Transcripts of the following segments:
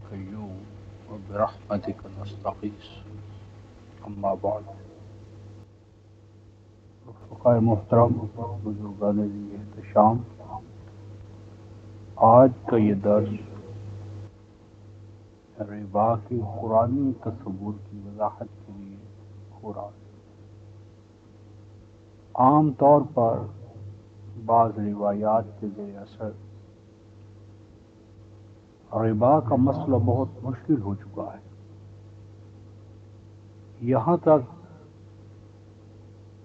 قیوم وبرحمتک نستغیث اما بعد رفقائے محترم بزرگان ذی احتشام، آج کا یہ درس ربا کے قرآنی تصور کی وضاحت کے لیے ہو رہا ہے۔ عام طور پر بعض روایات کے زیر اثر ربا کا مسئلہ بہت مشکل ہو چکا ہے، یہاں تک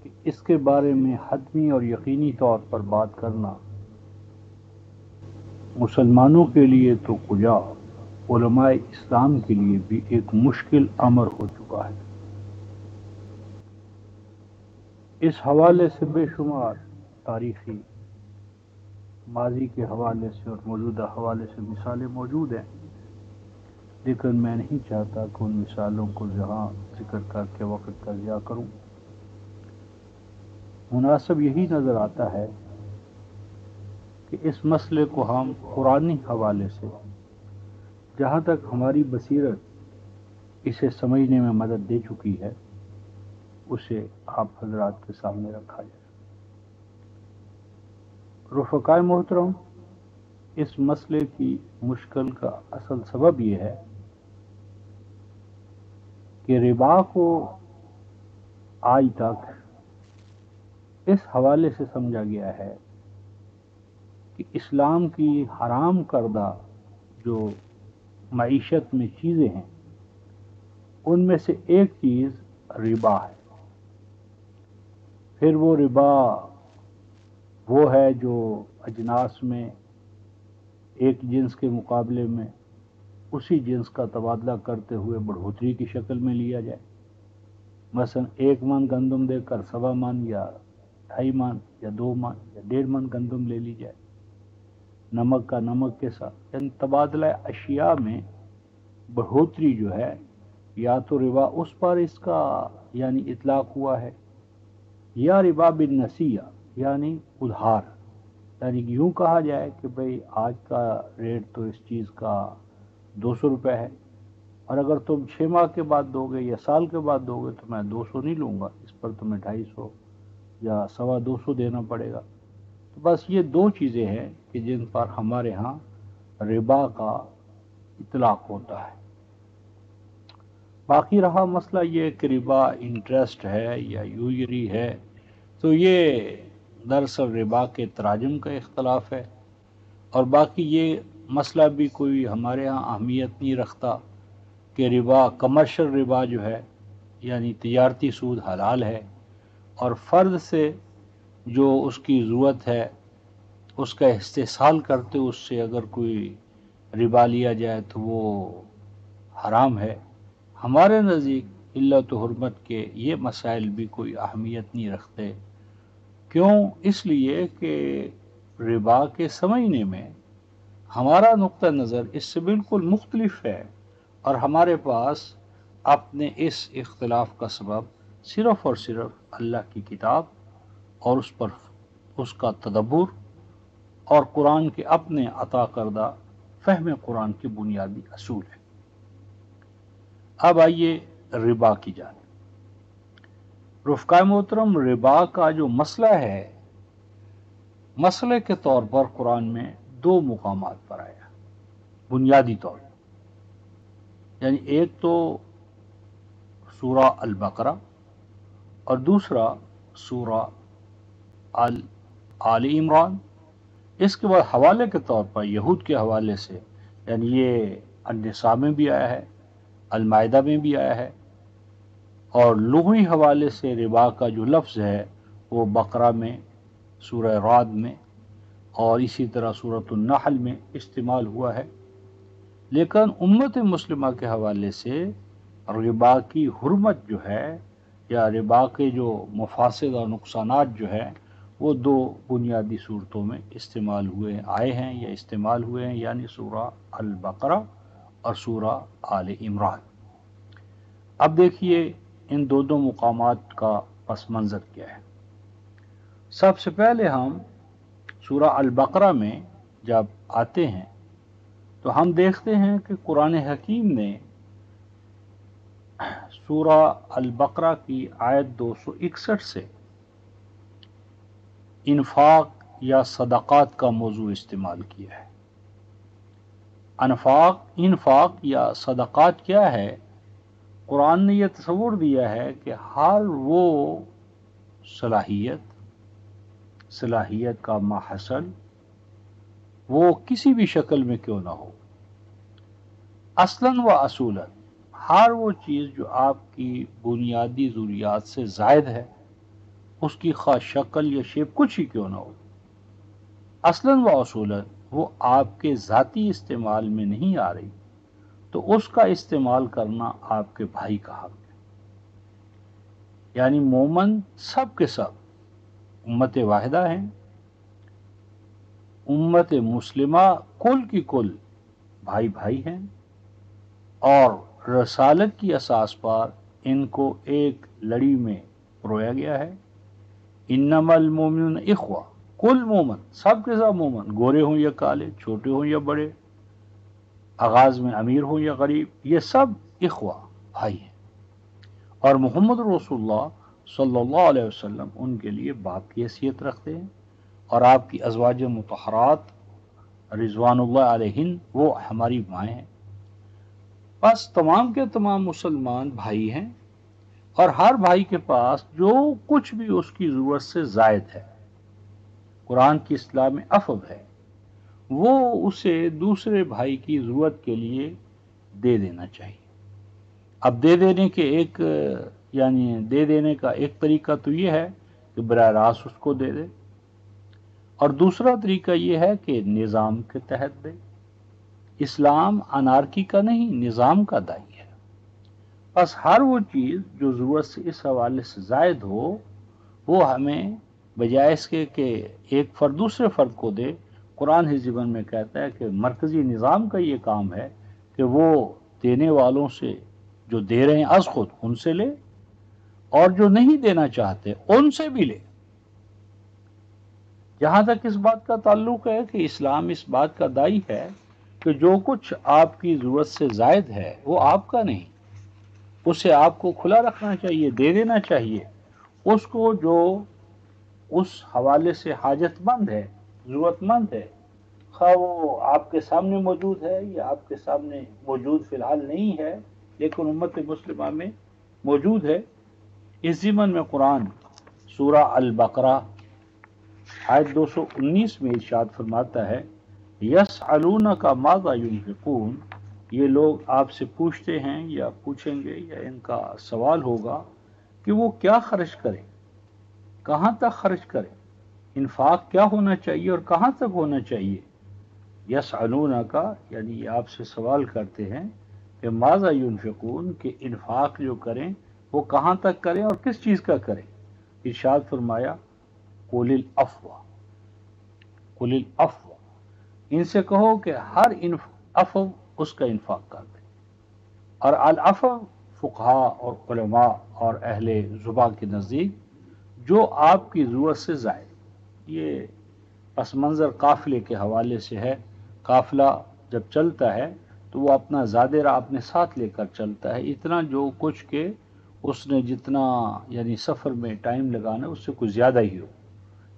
کہ اس کے بارے میں حتمی اور یقینی طور پر بات کرنا مسلمانوں کے لیے تو کجا علماء اسلام کے لیے بھی ایک مشکل امر ہو چکا ہے۔ اس حوالے سے بے شمار تاریخی ماضی کے حوالے سے اور موجودہ حوالے سے مثالیں موجود ہیں، لیکن میں نہیں چاہتا کہ ان مثالوں کو یہاں ذکر کر کے وقت کا ضیاع کروں۔ مناسب یہی نظر آتا ہے کہ اس مسئلے کو ہم قرآنی حوالے سے جہاں تک ہماری بصیرت اسے سمجھنے میں مدد دے چکی ہے اسے آپ حضرات کے سامنے رکھا جائے۔ رفقائے محترم، اس مسئلے کی مشکل کا اصل سبب یہ ہے کہ ربا کو آج تک اس حوالے سے سمجھا گیا ہے کہ اسلام کی حرام کردہ جو معیشت میں چیزیں ہیں ان میں سے ایک چیز ربا ہے۔ پھر وہ ربا وہ ہے جو اجناس میں ایک جنس کے مقابلے میں اسی جنس کا تبادلہ کرتے ہوئے بڑھوتری کی شکل میں لیا جائے، مثلا 1 من گندم دے کر 1.25 من یا 2.5 من یا 2 من یا 1.5 من گندم لے لی جائے، نمک کا نمک کے ساتھ، یعنی تبادلہ اشیاء میں بڑھوتری جو ہے یا تو ربا اس پر اس کا یعنی اطلاق ہوا ہے، یا ربا بالنسیہ یعنی ادھار، یعنی یوں کہا جائے کہ بھئی آج کا ریٹ تو اس چیز کا 200 روپے ہے، اور اگر تم 6 ماہ کے بعد دو گے یا سال کے بعد دو گے تو میں 200 نہیں لوں گا، اس پر تمہیں 250 یا 250 دینا پڑے گا۔ تو بس یہ 2 چیزیں ہیں کہ جن پر ہمارے ہاں ربا کا اطلاق ہوتا ہے۔ باقی رہا مسئلہ یہ کہ ربا انٹرسٹ ہے یا یوجری ہے، تو یہ دراصل ربا کے تراجم کا اختلاف ہے، اور باقی یہ مسئلہ بھی کوئی ہمارے ہاں اہمیت نہیں رکھتا کہ ربا کمرشل ربا جو ہے یعنی تجارتی سود حلال ہے، اور فرد سے جو اس کی ضرورت ہے اس کا استحصال کرتے اس سے اگر کوئی ربا لیا جائے تو وہ حرام ہے۔ ہمارے نزدیک علت و حرمت کے یہ مسائل بھی کوئی اہمیت نہیں رکھتے۔ کیوں؟ اس لیے کہ ربا کے سمجھنے میں ہمارا نقطہ نظر اس سے بالکل مختلف ہے، اور ہمارے پاس اپنے اس اختلاف کا سبب صرف اور صرف اللہ کی کتاب اور اس پر اس کا تدبر اور قرآن کے اپنے عطا کردہ فہم قرآن کے بنیادی اصول ہے۔ اب آئیے ربا کی جانب۔ رفقائے محترم، ربا کا جو مسئلہ ہے، مسئلے کے طور پر قرآن میں 2 مقامات پر آیا بنیادی طور پر، یعنی ایک تو سورہ البقرہ اور دوسرا سورہ آل عمران۔ اس کے بعد حوالے کے طور پر یہود کے حوالے سے یعنی یہ النساء میں بھی آیا ہے، المائدہ میں بھی آیا ہے، اور لغوی حوالے سے ربا کا جو لفظ ہے وہ بقرہ میں، سورہ رعد میں اور اسی طرح سورۃ النحل میں استعمال ہوا ہے۔ لیکن امت مسلمہ کے حوالے سے ربا کی حرمت جو ہے یا ربا کے جو مفاسد اور نقصانات جو ہیں وہ 2 بنیادی صورتوں میں استعمال ہوئے آئے ہیں یا استعمال ہوئے ہیں، یعنی سورہ البقرہ اور سورہ آل عمران۔ اب دیکھیے ان دونوں مقامات کا پس منظر کیا ہے۔ سب سے پہلے ہم سورہ البقرہ میں جب آتے ہیں تو ہم دیکھتے ہیں کہ قرآن حکیم نے سورہ البقرہ کی آیت 261 سے انفاق یا صدقات کا موضوع استعمال کیا ہے۔ انفاق یا صدقات کیا ہے؟ قرآن نے یہ تصور دیا ہے کہ ہر وہ صلاحیت کا ماحصل وہ کسی بھی شکل میں کیوں نہ ہو، اصلاً و اصولاً ہر وہ چیز جو آپ کی بنیادی ضروریات سے زائد ہے، اس کی خواہ شکل یا شیپ کچھ ہی کیوں نہ ہو، اصلاً و اصولاً وہ آپ کے ذاتی استعمال میں نہیں آ رہی، تو اس کا استعمال کرنا آپ کے بھائی کا حق ہے۔ یعنی مومن سب کے سب امت واحدہ ہیں، امت مسلمہ کل کی کل بھائی بھائی ہیں، اور رسالت کی اساس پر ان کو ایک لڑی میں پرویا گیا ہے۔ انما المومنون اخوہ، کل مومن سب کے سب مومن، گورے ہوں یا کالے، چھوٹے ہوں یا بڑے، آغاز میں امیر ہوں یا غریب، یہ سب اخوہ بھائی ہیں، اور محمد رسول اللہ صلی اللہ علیہ وسلم ان کے لیے باپ کی حیثیت رکھتے ہیں، اور آپ کی ازواج مطہرات رضوان اللہ علیہن وہ ہماری مائیں ہیں۔ بس تمام کے تمام مسلمان بھائی ہیں، اور ہر بھائی کے پاس جو کچھ بھی اس کی ضرورت سے زائد ہے، قرآن کی اصطلاح میں افض ہے، وہ اسے دوسرے بھائی کی ضرورت کے لیے دے دینا چاہیے۔ اب دے دینے کا ایک طریقہ تو یہ ہے کہ براہ راست اس کو دے دے، اور دوسرا طریقہ یہ ہے کہ نظام کے تحت دے۔ اسلام انارکی کا نہیں، نظام کا داعی ہے۔ بس ہر وہ چیز جو ضرورت سے اس حوالے سے زائد ہو، وہ ہمیں بجائے اس کے کہ ایک فرد دوسرے فرد کو دے، قرآن حزبن میں کہتا ہے کہ مرکزی نظام کا یہ کام ہے کہ وہ دینے والوں سے جو دے رہے ہیں از خود ان سے لے، اور جو نہیں دینا چاہتے ان سے بھی لے۔ جہاں تک اس بات کا تعلق ہے کہ اسلام اس بات کا داعی ہے کہ جو کچھ آپ کی ضرورت سے زائد ہے وہ آپ کا نہیں، اسے آپ کو کھلا رکھنا چاہیے، دے دینا چاہیے اس کو جو اس حوالے سے حاجت مند ہے، ضرورت مند ہے، خواہ وہ آپ کے سامنے موجود ہے یا آپ کے سامنے موجود فی الحال نہیں ہے لیکن امت مسلمہ میں موجود ہے۔ اس ضمن میں قرآن سورہ البقرہ آیت 219 میں ارشاد فرماتا ہے، یسألونک ماذا ينفقون، یہ لوگ آپ سے پوچھتے ہیں یا پوچھیں گے یا ان کا سوال ہوگا کہ وہ کیا خرچ کریں، کہاں تک خرچ کریں، انفاق کیا ہونا چاہیے اور کہاں تک ہونا چاہیے۔ یسألونک یعنی یہ آپ سے سوال کرتے ہیں کہ ماذا ينفقون، کہ انفاق جو کریں وہ کہاں تک کریں اور کس چیز کا کریں۔ ارشاد فرمایا قل العفو، قل العفو، ان سے کہو کہ ہر عفو اس کا انفاق کر دیں۔ اور العفو فقہاء اور علماء اور اہل زبان کے نزدیک جو آپ کی ضرورت سے زائد، یہ پس منظر قافلے کے حوالے سے ہے۔ قافلہ جب چلتا ہے تو وہ اپنا زادرہ اپنے ساتھ لے کر چلتا ہے، اتنا جو کچھ کہ اس نے جتنا یعنی سفر میں ٹائم لگانا اس سے کچھ زیادہ ہی ہو۔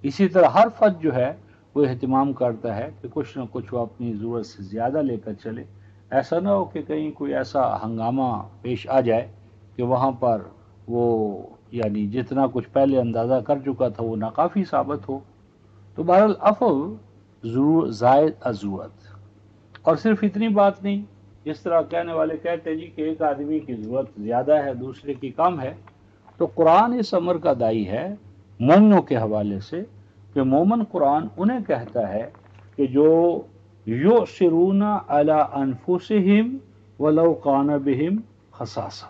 اسی طرح ہر فرد جو ہے وہ اہتمام کرتا ہے کہ کچھ نہ کچھ وہ اپنی ضرورت سے زیادہ لے کر چلے، ایسا نہ ہو کہ کہیں کوئی ایسا ہنگامہ پیش آ جائے کہ وہاں پر وہ یعنی جتنا کچھ پہلے اندازہ کر چکا تھا وہ ناکافی ثابت ہو۔ تو بہرحال عفو زائد از ضرورت، اور صرف اتنی بات نہیں، جس طرح کہنے والے کہتے ہیں جی کہ ایک آدمی کی ضرورت زیادہ ہے دوسرے کی کم ہے، تو قرآن اس امر کا داعی ہے مومنوں کے حوالے سے کہ مومن قرآن انہیں کہتا ہے کہ جو یؤثرون علی انفسہم ولو کان بہم خصاصہ،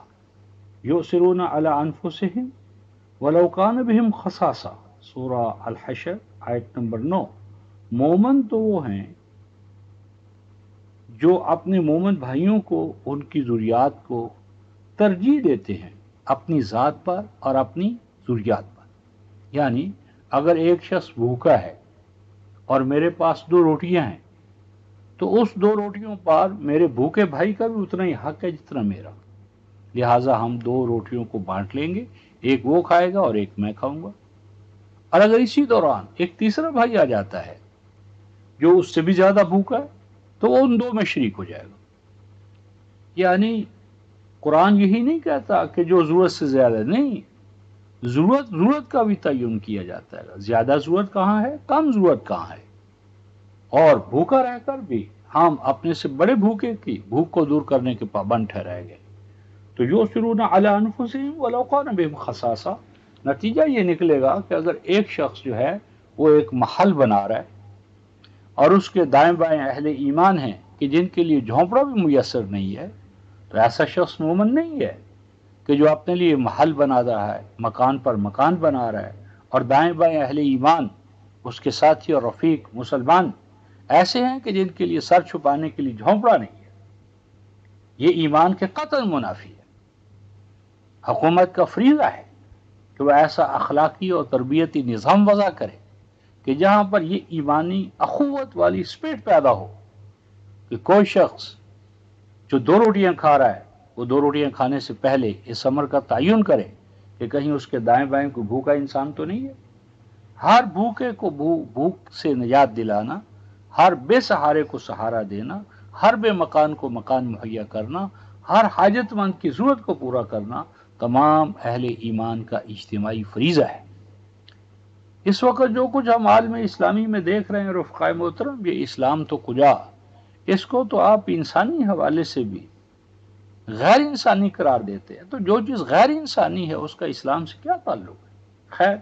یؤثرون علی انفسہم ولو کان بہم خصاصہ، سورہ الحشر آیت نمبر 9۔ مومن تو وہ ہیں جو اپنے مومن بھائیوں کو ان کی ضروریات کو ترجیح دیتے ہیں اپنی ذات پر اور اپنی ضروریات پر۔ یعنی اگر ایک شخص بھوکا ہے اور میرے پاس 2 روٹیاں ہیں تو اس 2 روٹیوں پر میرے بھوکے بھائی کا بھی اتنا ہی حق ہے جتنا میرا، لہٰذا ہم 2 روٹیوں کو بانٹ لیں گے، ایک وہ کھائے گا اور ایک میں کھاؤں گا۔ اور اگر اسی دوران ایک تیسرا بھائی آ جاتا ہے جو اس سے بھی زیادہ بھوکا ہے تو وہ ان 2 میں شریک ہو جائے گا۔ یعنی قرآن یہی نہیں کہتا کہ جو ضرورت سے زیادہ، نہیں، ضرورت کا بھی تعین کیا جاتا ہے، زیادہ ضرورت کہاں ہے، کم ضرورت کہاں ہے، اور بھوکا رہ کر بھی ہم اپنے سے بڑے بھوکے کی بھوک کو دور کرنے کے پابند ٹھہرائے گئے۔ تو یؤثرون علی انفسہم ولو کان بہم خصاصہ، نتیجہ یہ نکلے گا کہ اگر ایک شخص جو ہے وہ ایک محل بنا رہا ہے اور اس کے دائیں بائیں اہل ایمان ہیں کہ جن کے لیے جھونپڑا بھی میسر نہیں ہے، تو ایسا شخص مومن نہیں ہے کہ جو اپنے لیے محل بنا رہا ہے، مکان پر مکان بنا رہا ہے، اور دائیں بائیں اہل ایمان اس کے ساتھی اور رفیق مسلمان ایسے ہیں کہ جن کے لیے سر چھپانے کے لیے جھونپڑا نہیں ہے۔ یہ ایمان کے قطعاً منافی ہے۔ حکومت کا فریضہ ہے کہ وہ ایسا اخلاقی اور تربیتی نظام وضع کرے کہ جہاں پر یہ ایمانی اخوت والی اسپرٹ پیدا ہو کہ کوئی شخص جو 2 روٹیاں کھا رہا ہے وہ 2 روٹیاں کھانے سے پہلے اس امر کا تعین کرے کہ کہیں اس کے دائیں بائیں کوئی بھوکا انسان تو نہیں ہے۔ ہر بھوکے کو بھوک سے نجات دلانا، ہر بے سہارے کو سہارا دینا، ہر بے مکان کو مکان مہیا کرنا، ہر حاجت مند کی ضرورت کو پورا کرنا تمام اہل ایمان کا اجتماعی فریضہ ہے۔ اس وقت جو کچھ ہم عالم اسلامی میں دیکھ رہے ہیں رفقائے محترم، یہ اسلام تو کجا، اس کو تو آپ انسانی حوالے سے بھی غیر انسانی قرار دیتے ہیں۔ تو جو چیز غیر انسانی ہے اس کا اسلام سے کیا تعلق ہے؟ خیر،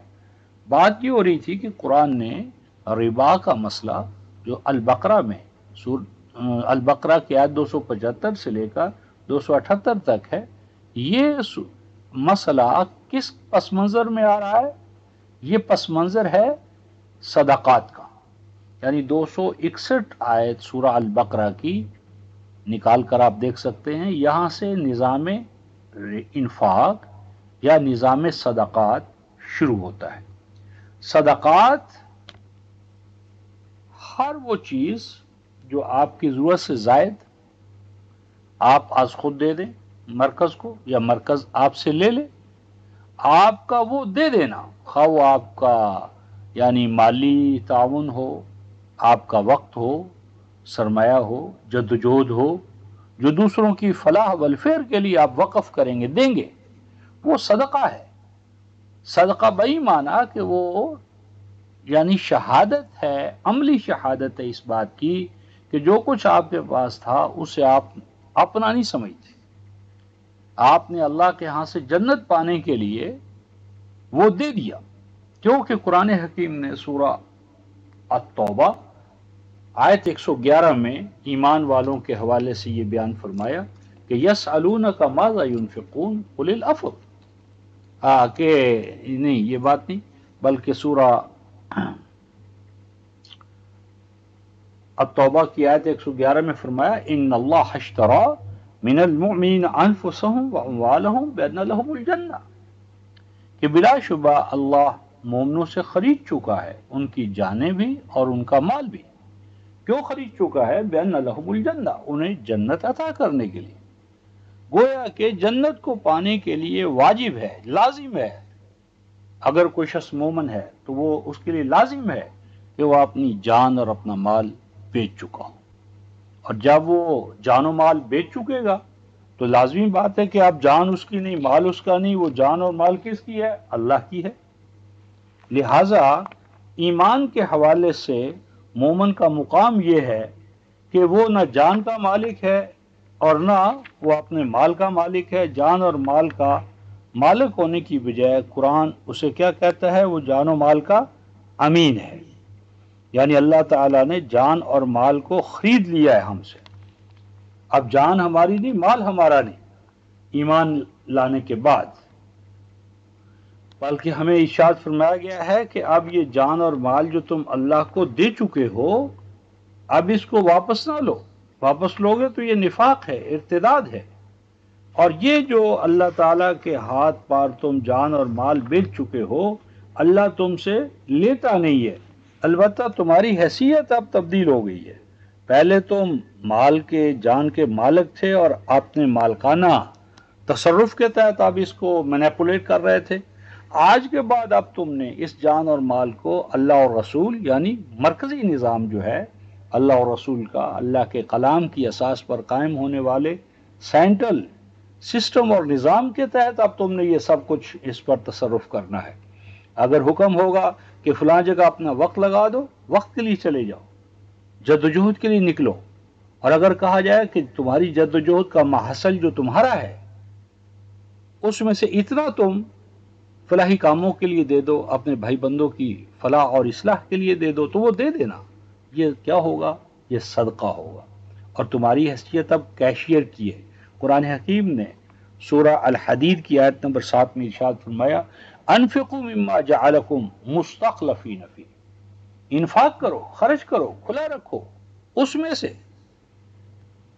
بات یہ ہو رہی تھی کہ قرآن نے ربا کا مسئلہ جو البقرہ میں البقرہ کی آیت 275 سے لے کر 278 تک ہے، یہ مسئلہ کس پس منظر میں آ رہا ہے؟ یہ پس منظر ہے صدقات کا، یعنی 261 آیت سورہ البقرہ کی نکال کر آپ دیکھ سکتے ہیں، یہاں سے نظام انفاق یا نظام صدقات شروع ہوتا ہے۔ صدقات ہر وہ چیز جو آپ کی ضرورت سے زائد آپ از خود دے دیں مرکز کو، یا مرکز آپ سے لے لے، آپ کا وہ دے دینا، خواہ وہ آپ کا یعنی مالی تعاون ہو، آپ کا وقت ہو، سرمایہ ہو، جدوجہد ہو، جو دوسروں کی فلاح ویلفیئر کے لیے آپ وقف کریں گے، دیں گے، وہ صدقہ ہے۔ صدقہ بئی معنی کہ وہ یعنی شہادت ہے، عملی شہادت ہے اس بات کی کہ جو کچھ آپ کے پاس تھا اسے آپ اپنا نہیں سمجھتے، آپ نے اللہ کے ہاں سے جنت پانے کے لیے وہ دے دیا، کیونکہ قرآن حکیم نے سورہ التوبہ آیت 111 میں ایمان والوں کے حوالے سے یہ بیان فرمایا کہ یسألونک ماذا ينفقون قل العفو، کہ نہیں یہ بات نہیں، بلکہ سورہ التوبہ کی آیت 111 میں فرمایا ان اللہ اشترى من المؤمنین انفسهم واموالهم بان لهم الجنہ، کہ بلا شبہ اللہ مومنوں سے خرید چکا ہے ان کی جانیں بھی اور ان کا مال بھی۔ کیوں خرید چکا ہے؟ بان لهم الجنہ، انہیں جنت عطا کرنے کے لیے۔ گویا کہ جنت کو پانے کے لیے واجب ہے، لازم ہے، اگر کوئی شخص مومن ہے تو وہ اس کے لیے لازم ہے کہ وہ اپنی جان اور اپنا مال بیچ چکا ہو، اور جب وہ جان و مال بیچ چکے گا تو لازمی بات ہے کہ اب جان اس کی نہیں، مال اس کا نہیں، وہ جان اور مال کس کی ہے؟ اللہ کی ہے۔ لہٰذا ایمان کے حوالے سے مومن کا مقام یہ ہے کہ وہ نہ جان کا مالک ہے اور نہ وہ اپنے مال کا مالک ہے۔ جان اور مال کا مالک ہونے کی بجائے قرآن اسے کیا کہتا ہے؟ وہ جان و مال کا امین ہے، یعنی اللہ تعالیٰ نے جان اور مال کو خرید لیا ہے ہم سے۔ اب جان ہماری نہیں، مال ہمارا نہیں ایمان لانے کے بعد، بلکہ ہمیں ارشاد فرمایا گیا ہے کہ اب یہ جان اور مال جو تم اللہ کو دے چکے ہو اب اس کو واپس نہ لو، واپس لوگے تو یہ نفاق ہے، ارتداد ہے، اور یہ جو اللہ تعالیٰ کے ہاتھ پار تم جان اور مال بیچ چکے ہو اللہ تم سے لیتا نہیں ہے، البتہ تمہاری حیثیت اب تبدیل ہو گئی ہے، پہلے تو مال کے جان کے مالک تھے اور آپ نے مالکانہ تصرف کے تحت آپ اس کو مینیپولیٹ کر رہے تھے. آج کے بعد اب تم نے اس جان اور مال کو اللہ اور رسول یعنی مرکزی نظام جو ہے اللہ اور رسول کا، اللہ کے کلام کی اساس پر قائم ہونے والے سینٹرل سسٹم اور نظام کے تحت اب تم نے یہ سب کچھ اس پر تصرف کرنا ہے. اگر حکم ہوگا کہ فلاں جگہ اپنا وقت لگا دو، وقت کے لیے چلے جاؤ، جدوجہد کے لیے نکلو. اور اگر کہا جائے کہ تمہاری جدوجہد کا محصل جو تمہارا ہے اس میں سے اتنا تم فلاحی کاموں کے لیے دے دو، اپنے بھائی بندوں کی فلاح اور اصلاح کے لیے دے دو، تو وہ دے دینا. یہ کیا ہوگا؟ یہ صدقہ ہوگا. اور تمہاری حیثیت اب کیشیئر کی ہے. قرآن حکیم نے سورہ الحدید کی آیت نمبر 7 میں ارشاد فرمایا انفقوا مما جعلکم مستخلفین فیہ، انفاق کرو، خرچ کرو، کھلا رکھو اس میں سے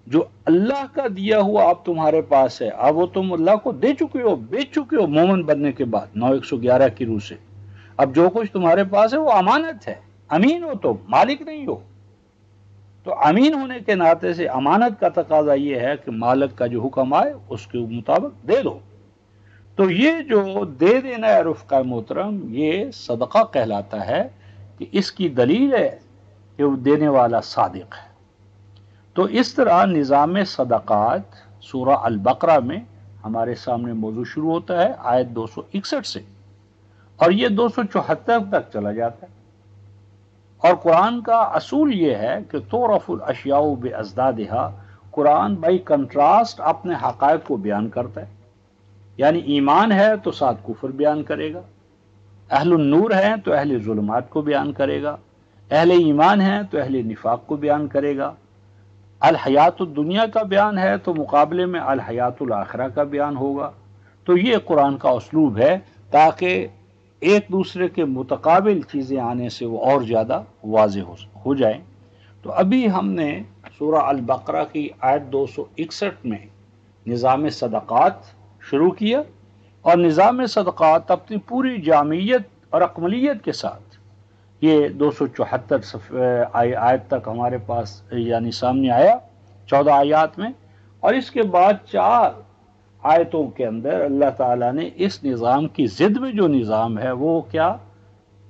جو اللہ کا دیا ہوا اب تمہارے پاس ہے. اب وہ تم اللہ کو دے چکے ہو، بیچ چکے ہو مومن بننے کے بعد 9111 کی روح سے. اب جو کچھ تمہارے پاس ہے وہ امانت ہے. امین ہو تو مالک نہیں ہو، تو امین ہونے کے ناطے سے امانت کا تقاضا یہ ہے کہ مالک کا جو حکم آئے اس کے مطابق دے دو. تو یہ جو دے دینا ہے رفقا محترم، یہ صدقہ کہلاتا ہے کہ اس کی دلیل ہے کہ وہ دینے والا صادق ہے. تو اس طرح نظام صدقات سورہ البقرہ میں ہمارے سامنے موضوع شروع ہوتا ہے آیت 261 سے، اور یہ 274 تک چلا جاتا ہے. اور قرآن کا اصول یہ ہے کہ تعرف الاشیاء بازدادہا، قرآن بائی کنٹراسٹ اپنے حقائق کو بیان کرتا ہے. یعنی ایمان ہے تو ساتھ کفر بیان کرے گا، اہل النور ہیں تو اہل ظلمات کو بیان کرے گا، اہل ایمان ہیں تو اہل نفاق کو بیان کرے گا. الحیات الدنیا کا بیان ہے تو مقابلے میں الحیات الآخرہ کا بیان ہوگا. تو یہ قرآن کا اسلوب ہے تاکہ ایک دوسرے کے متقابل چیزیں آنے سے وہ اور زیادہ واضح ہو جائیں. تو ابھی ہم نے سورہ البقرہ کی آیت 261 میں نظام صدقات شروع کیا، اور نظام صدقات اپنی پوری جامعیت اور اکملیت کے ساتھ یہ 274 آیت تک ہمارے پاس یعنی سامنے آیا 14 آیات میں. اور اس کے بعد 4 آیتوں کے اندر اللہ تعالیٰ نے اس نظام کی ضد میں جو نظام ہے وہ کیا؟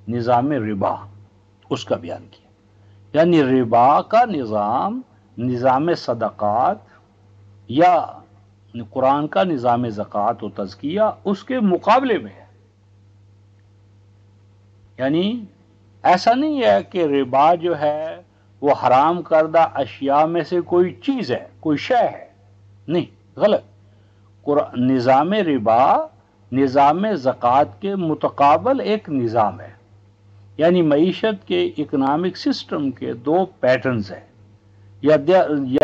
نظام ربا، اس کا بیان کیا. یعنی ربا کا نظام، نظام صدقات یا قرآن کا نظام زکوٰۃ و تزکیہ اس کے مقابلے میں ہے. یعنی ایسا نہیں ہے کہ ربا جو ہے وہ حرام کردہ اشیاء میں سے کوئی چیز ہے، کوئی شے ہے، نہیں، غلط. نظام ربا نظام زکوٰۃ کے متقابل ایک نظام ہے. یعنی معیشت کے اکنامک سسٹم کے 2 پیٹرنز ہیں، یا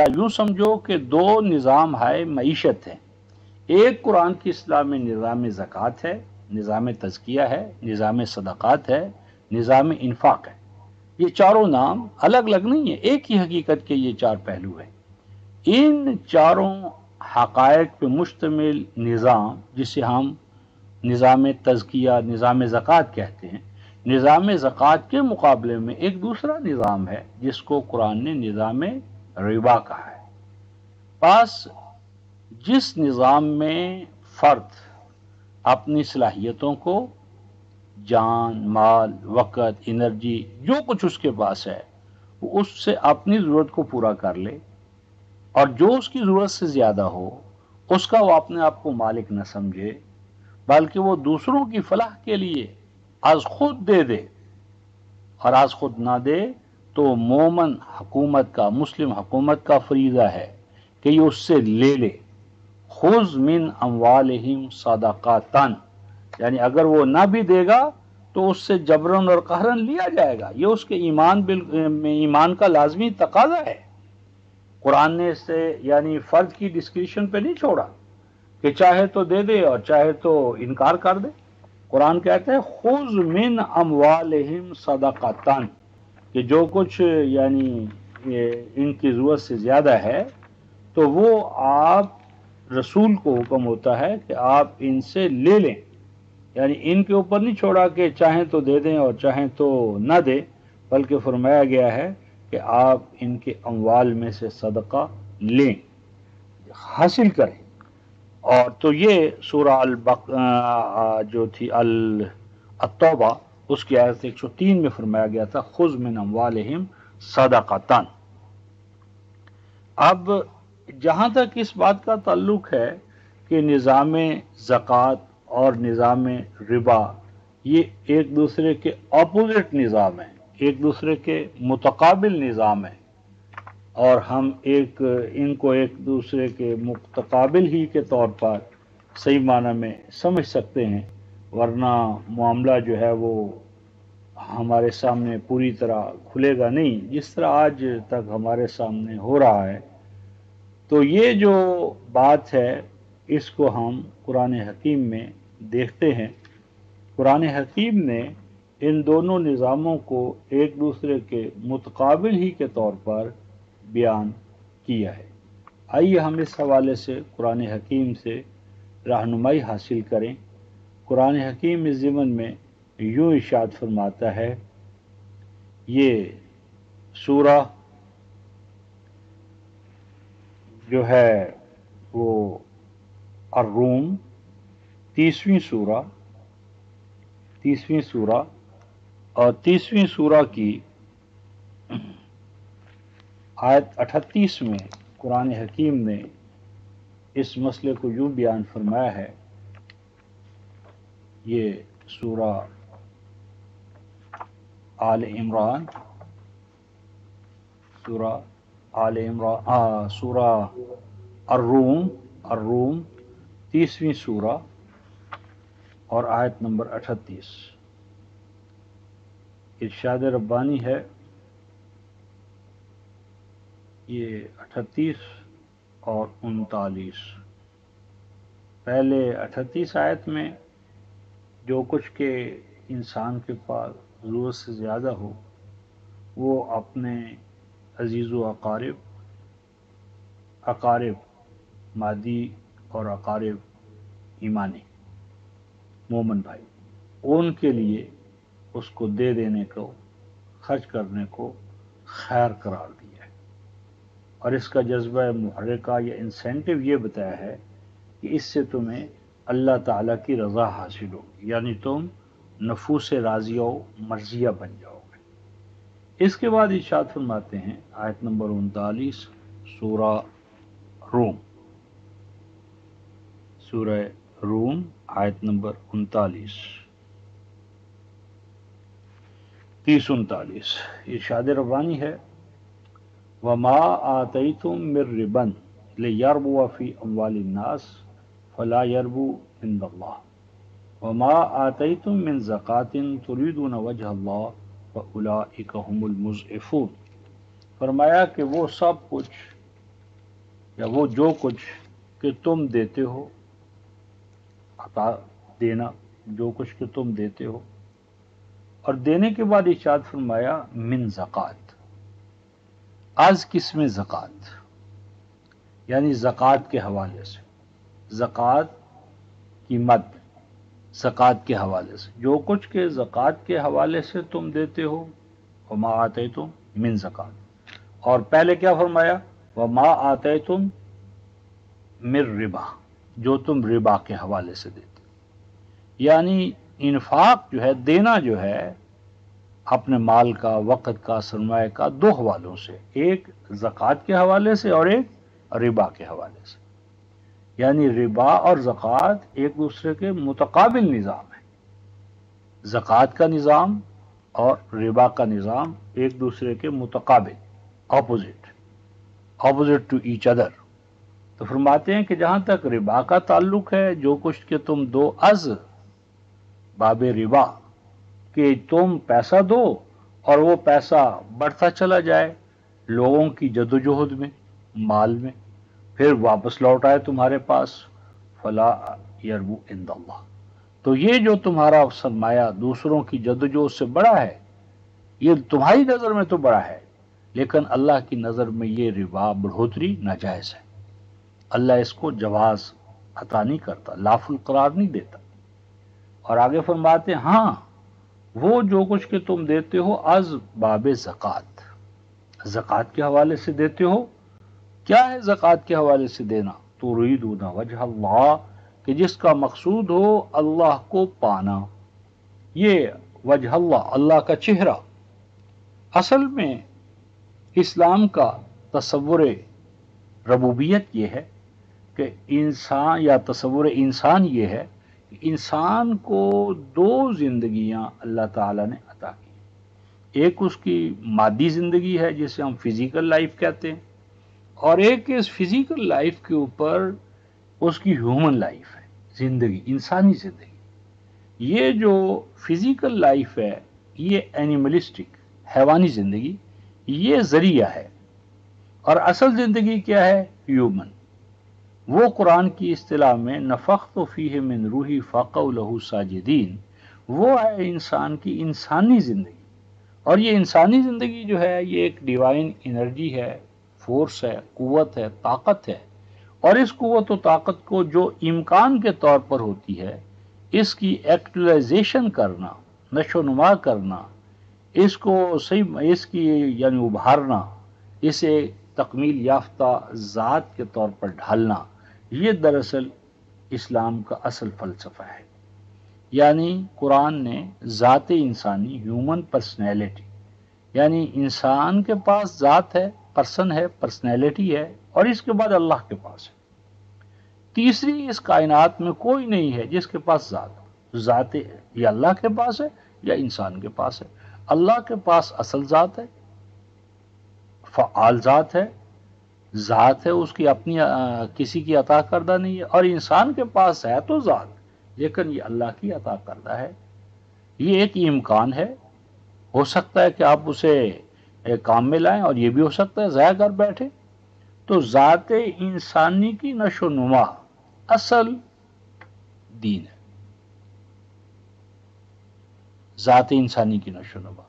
یوں سمجھو کہ 2 نظام ہے معیشت ہیں. ایک قرآن کی اصطلاح میں نظام زکوٰۃ ہے، نظام تزکیہ ہے، نظام صدقات ہے، نظام انفاق ہے. یہ چاروں نام الگ الگ نہیں ہیں، ایک ہی حقیقت کے یہ 4 پہلو ہیں. ان چاروں حقائق پہ مشتمل نظام جسے ہم نظام تزکیہ، نظام زکوٰۃ کہتے ہیں، نظام زکوٰۃ کے مقابلے میں ایک دوسرا نظام ہے جس کو قرآن نے نظام ربا کہا ہے. پس جس نظام میں فرد اپنی صلاحیتوں کو، جان، مال، وقت، انرجی، جو کچھ اس کے پاس ہے وہ اس سے اپنی ضرورت کو پورا کر لے، اور جو اس کی ضرورت سے زیادہ ہو اس کا وہ اپنے آپ کو مالک نہ سمجھے، بلکہ وہ دوسروں کی فلاح کے لیے از خود دے دے. اور از خود نہ دے تو مومن حکومت کا، مسلم حکومت کا فریضہ ہے کہ یہ اس سے لے لے. خذ من اموالہم صدقاتن، یعنی اگر وہ نہ بھی دے گا تو اس سے جبرن اور قہرن لیا جائے گا. یہ اس کے ایمان کا لازمی تقاضا ہے. قرآن نے اس سے یعنی فرد کی ڈسکریشن پہ نہیں چھوڑا کہ چاہے تو دے دے اور چاہے تو انکار کر دے. قرآن کہتے ہیں خذ من اموالہم صدقاتن، کہ جو کچھ یعنی ان کی ضرورت سے زیادہ ہے تو وہ آپ رسول کو حکم ہوتا ہے کہ آپ ان سے لے لیں. یعنی ان کے اوپر نہیں چھوڑا کہ چاہیں تو دے دیں اور چاہیں تو نہ دیں، بلکہ فرمایا گیا ہے کہ آپ ان کے اموال میں سے صدقہ لیں، حاصل کریں۔ اور تو یہ سورہ جو تھی التوبہ، اس کی آیت 103 میں فرمایا گیا تھا خذ من اموالہم صدقۃ۔ اب جہاں تک اس بات کا تعلق ہے کہ نظام زکوٰۃ اور نظام ربا یہ ایک دوسرے کے اپوزٹ نظام ہیں، ایک دوسرے کے متقابل نظام ہیں، اور ہم ان کو ایک دوسرے کے متقابل ہی کے طور پر صحیح معنی میں سمجھ سکتے ہیں، ورنہ معاملہ جو ہے وہ ہمارے سامنے پوری طرح کھلے گا نہیں جس طرح آج تک ہمارے سامنے ہو رہا ہے۔ تو یہ جو بات ہے اس کو ہم قرآن حکیم میں دیکھتے ہیں۔ قرآن حکیم نے ان دونوں نظاموں کو ایک دوسرے کے متقابل ہی کے طور پر بیان کیا ہے۔ آئیے ہم اس حوالے سے قرآن حکیم سے رہنمائی حاصل کریں۔ قرآن حکیم اس ضمن میں یوں ارشاد فرماتا ہے، یہ سورہ جو ہے وہ الروم 30ویں سورہ اور 30ویں سورہ کی آیت 38 میں قرآن حکیم نے اس مسئلے کو یوں بیان فرمایا ہے۔ یہ سورہ آل عمران سورہ الروم 30ویں سورہ اور آیت نمبر 38 ارشاد ربانی ہے۔ یہ 38 اور 39 پہلے 38 آیت میں جو کچھ کہ انسان کے پاس ضرورت سے زیادہ ہو وہ اپنے عزیز و اقارب مادی اور اقارب ایمانی مومن بھائی، ان کے لیے اس کو دے دینے کو، خرچ کرنے کو خیر قرار دیا ہے، اور اس کا جذبہ محرکہ یا انسینٹیو یہ بتایا ہے کہ اس سے تمہیں اللہ تعالیٰ کی رضا حاصل ہوگی، یعنی تم نفوس راضیہ و مرضیہ بن جاؤ گے۔ اس کے بعد ارشاد فرماتے ہیں آیت نمبر 39 سورہ روم آیت نمبر 39 ارشاد ربانی ہے، وَمَا آتَيْتُم مِّن رِّبًا لِيَرْبُوَ فِي أَمْوَالِ النَّاسِ فَلَا يَرْبُو عِندَ اللَّهِ وَمَا آتَيْتُم مِّن زَكَاةٍ تُرِيدُونَ وَجْهَ اللَّهِ فَأُولَٰئِكَ هُمُ الْمُضْعِفُونَ۔ فرمایا کہ وہ سب کچھ یا وہ جو کچھ کہ تم دیتے ہو، عطا دینا، جو کچھ کہ تم دیتے ہو، اور دینے کے بعد ارشاد فرمایا من زکوٰۃ، از قسم زکوٰۃ، یعنی زکوٰۃ کے حوالے سے، زکوٰۃ کی مد، زکوٰۃ کے حوالے سے جو کچھ کہ زکوٰۃ کے حوالے سے تم دیتے ہو، وما آتیتم من زکوٰۃ، اور پہلے کیا فرمایا، وما آتیتم من ربا، جو تم ربا کے حوالے سے دیتے، یعنی انفاق جو ہے، دینا جو ہے اپنے مال کا، وقت کا، سرمایہ کا، دو حوالوں سے، ایک زکوٰۃ کے حوالے سے اور ایک ربا کے حوالے سے، یعنی ربا اور زکوٰۃ ایک دوسرے کے متقابل نظام ہے۔ زکوٰۃ کا نظام اور ربا کا نظام ایک دوسرے کے متقابل، اپوزٹ ٹو ایچ ادر۔ تو فرماتے ہیں کہ جہاں تک ربا کا تعلق ہے، جو کچھ کہ تم دو از باب ربا، کہ تم پیسہ دو اور وہ پیسہ بڑھتا چلا جائے لوگوں کی جدوجہد میں، مال میں، پھر واپس لوٹ آئے تمہارے پاس، فلا یربو عند اللہ، تو یہ جو تمہارا سرمایہ دوسروں کی جدوجہد سے بڑا ہے، یہ تمہاری نظر میں تو بڑا ہے، لیکن اللہ کی نظر میں یہ ربا بڑھوتری ناجائز ہے۔ اللہ اس کو جواز عطا نہیں کرتا، لافل قرار نہیں دیتا۔ اور آگے فرماتے ہاں وہ جو کچھ کہ تم دیتے ہو از باب زکوٰۃ، زکوٰۃ کے حوالے سے دیتے ہو. کیا ہے زکوٰۃ کے حوالے سے دینا؟ تريدون وجہ اللہ، کہ جس کا مقصود ہو اللہ کو پانا. یہ وجہ اللہ، اللہ کا چہرہ. اصل میں اسلام کا تصور ربوبیت یہ ہے کہ انسان، یا تصور انسان یہ ہے کہ انسان کو دو زندگیاں اللہ تعالیٰ نے عطا کی. ایک اس کی مادی زندگی ہے جسے ہم فزیکل لائف کہتے ہیں، اور ایک اس فزیکل لائف کے اوپر اس کی ہیومن لائف ہے، زندگی، انسانی زندگی. یہ جو فزیکل لائف ہے یہ اینیملسٹک، حیوانی زندگی، یہ ذریعہ ہے. اور اصل زندگی کیا ہے؟ ہیومن. وہ قرآن کی اصطلاح میں نفخت فیہ من روحی فقعوا لہ ساجدین، وہ ہے انسان کی انسانی زندگی. اور یہ انسانی زندگی جو ہے یہ ایک ڈیوائن انرجی ہے، فورس ہے، قوت ہے، طاقت ہے. اور اس قوت و طاقت کو جو امکان کے طور پر ہوتی ہے، اس کی ایکٹوائزیشن کرنا، نشو و نما کرنا، اس کو صحیح، اس کی یعنی ابھارنا، اسے تکمیل یافتہ ذات کے طور پر ڈھالنا، یہ دراصل اسلام کا اصل فلسفہ ہے. یعنی قرآن نے ذات انسانی، ہیومن پرسنالٹی، یعنی انسان کے پاس ذات ہے، پرسن ہے، پرسنالٹی ہے، اور اس کے بعد اللہ کے پاس ہے. تیسری اس کائنات میں کوئی نہیں ہے جس کے پاس ذات یا اللہ کے پاس ہے یا انسان کے پاس ہے. اللہ کے پاس اصل ذات ہے، فعال ذات ہے، ذات ہے اس کی اپنی، کسی کی عطا کردہ نہیں ہے. اور انسان کے پاس ہے تو ذات، لیکن یہ اللہ کی عطا کردہ ہے. یہ ایک امکان ہے. ہو سکتا ہے کہ آپ اسے کام میں لائیں، اور یہ بھی ہو سکتا ہے ضائع کر بیٹھے. تو ذات انسانی کی نشو و نما اصل دین ہے. ذات انسانی کی نشو و نما.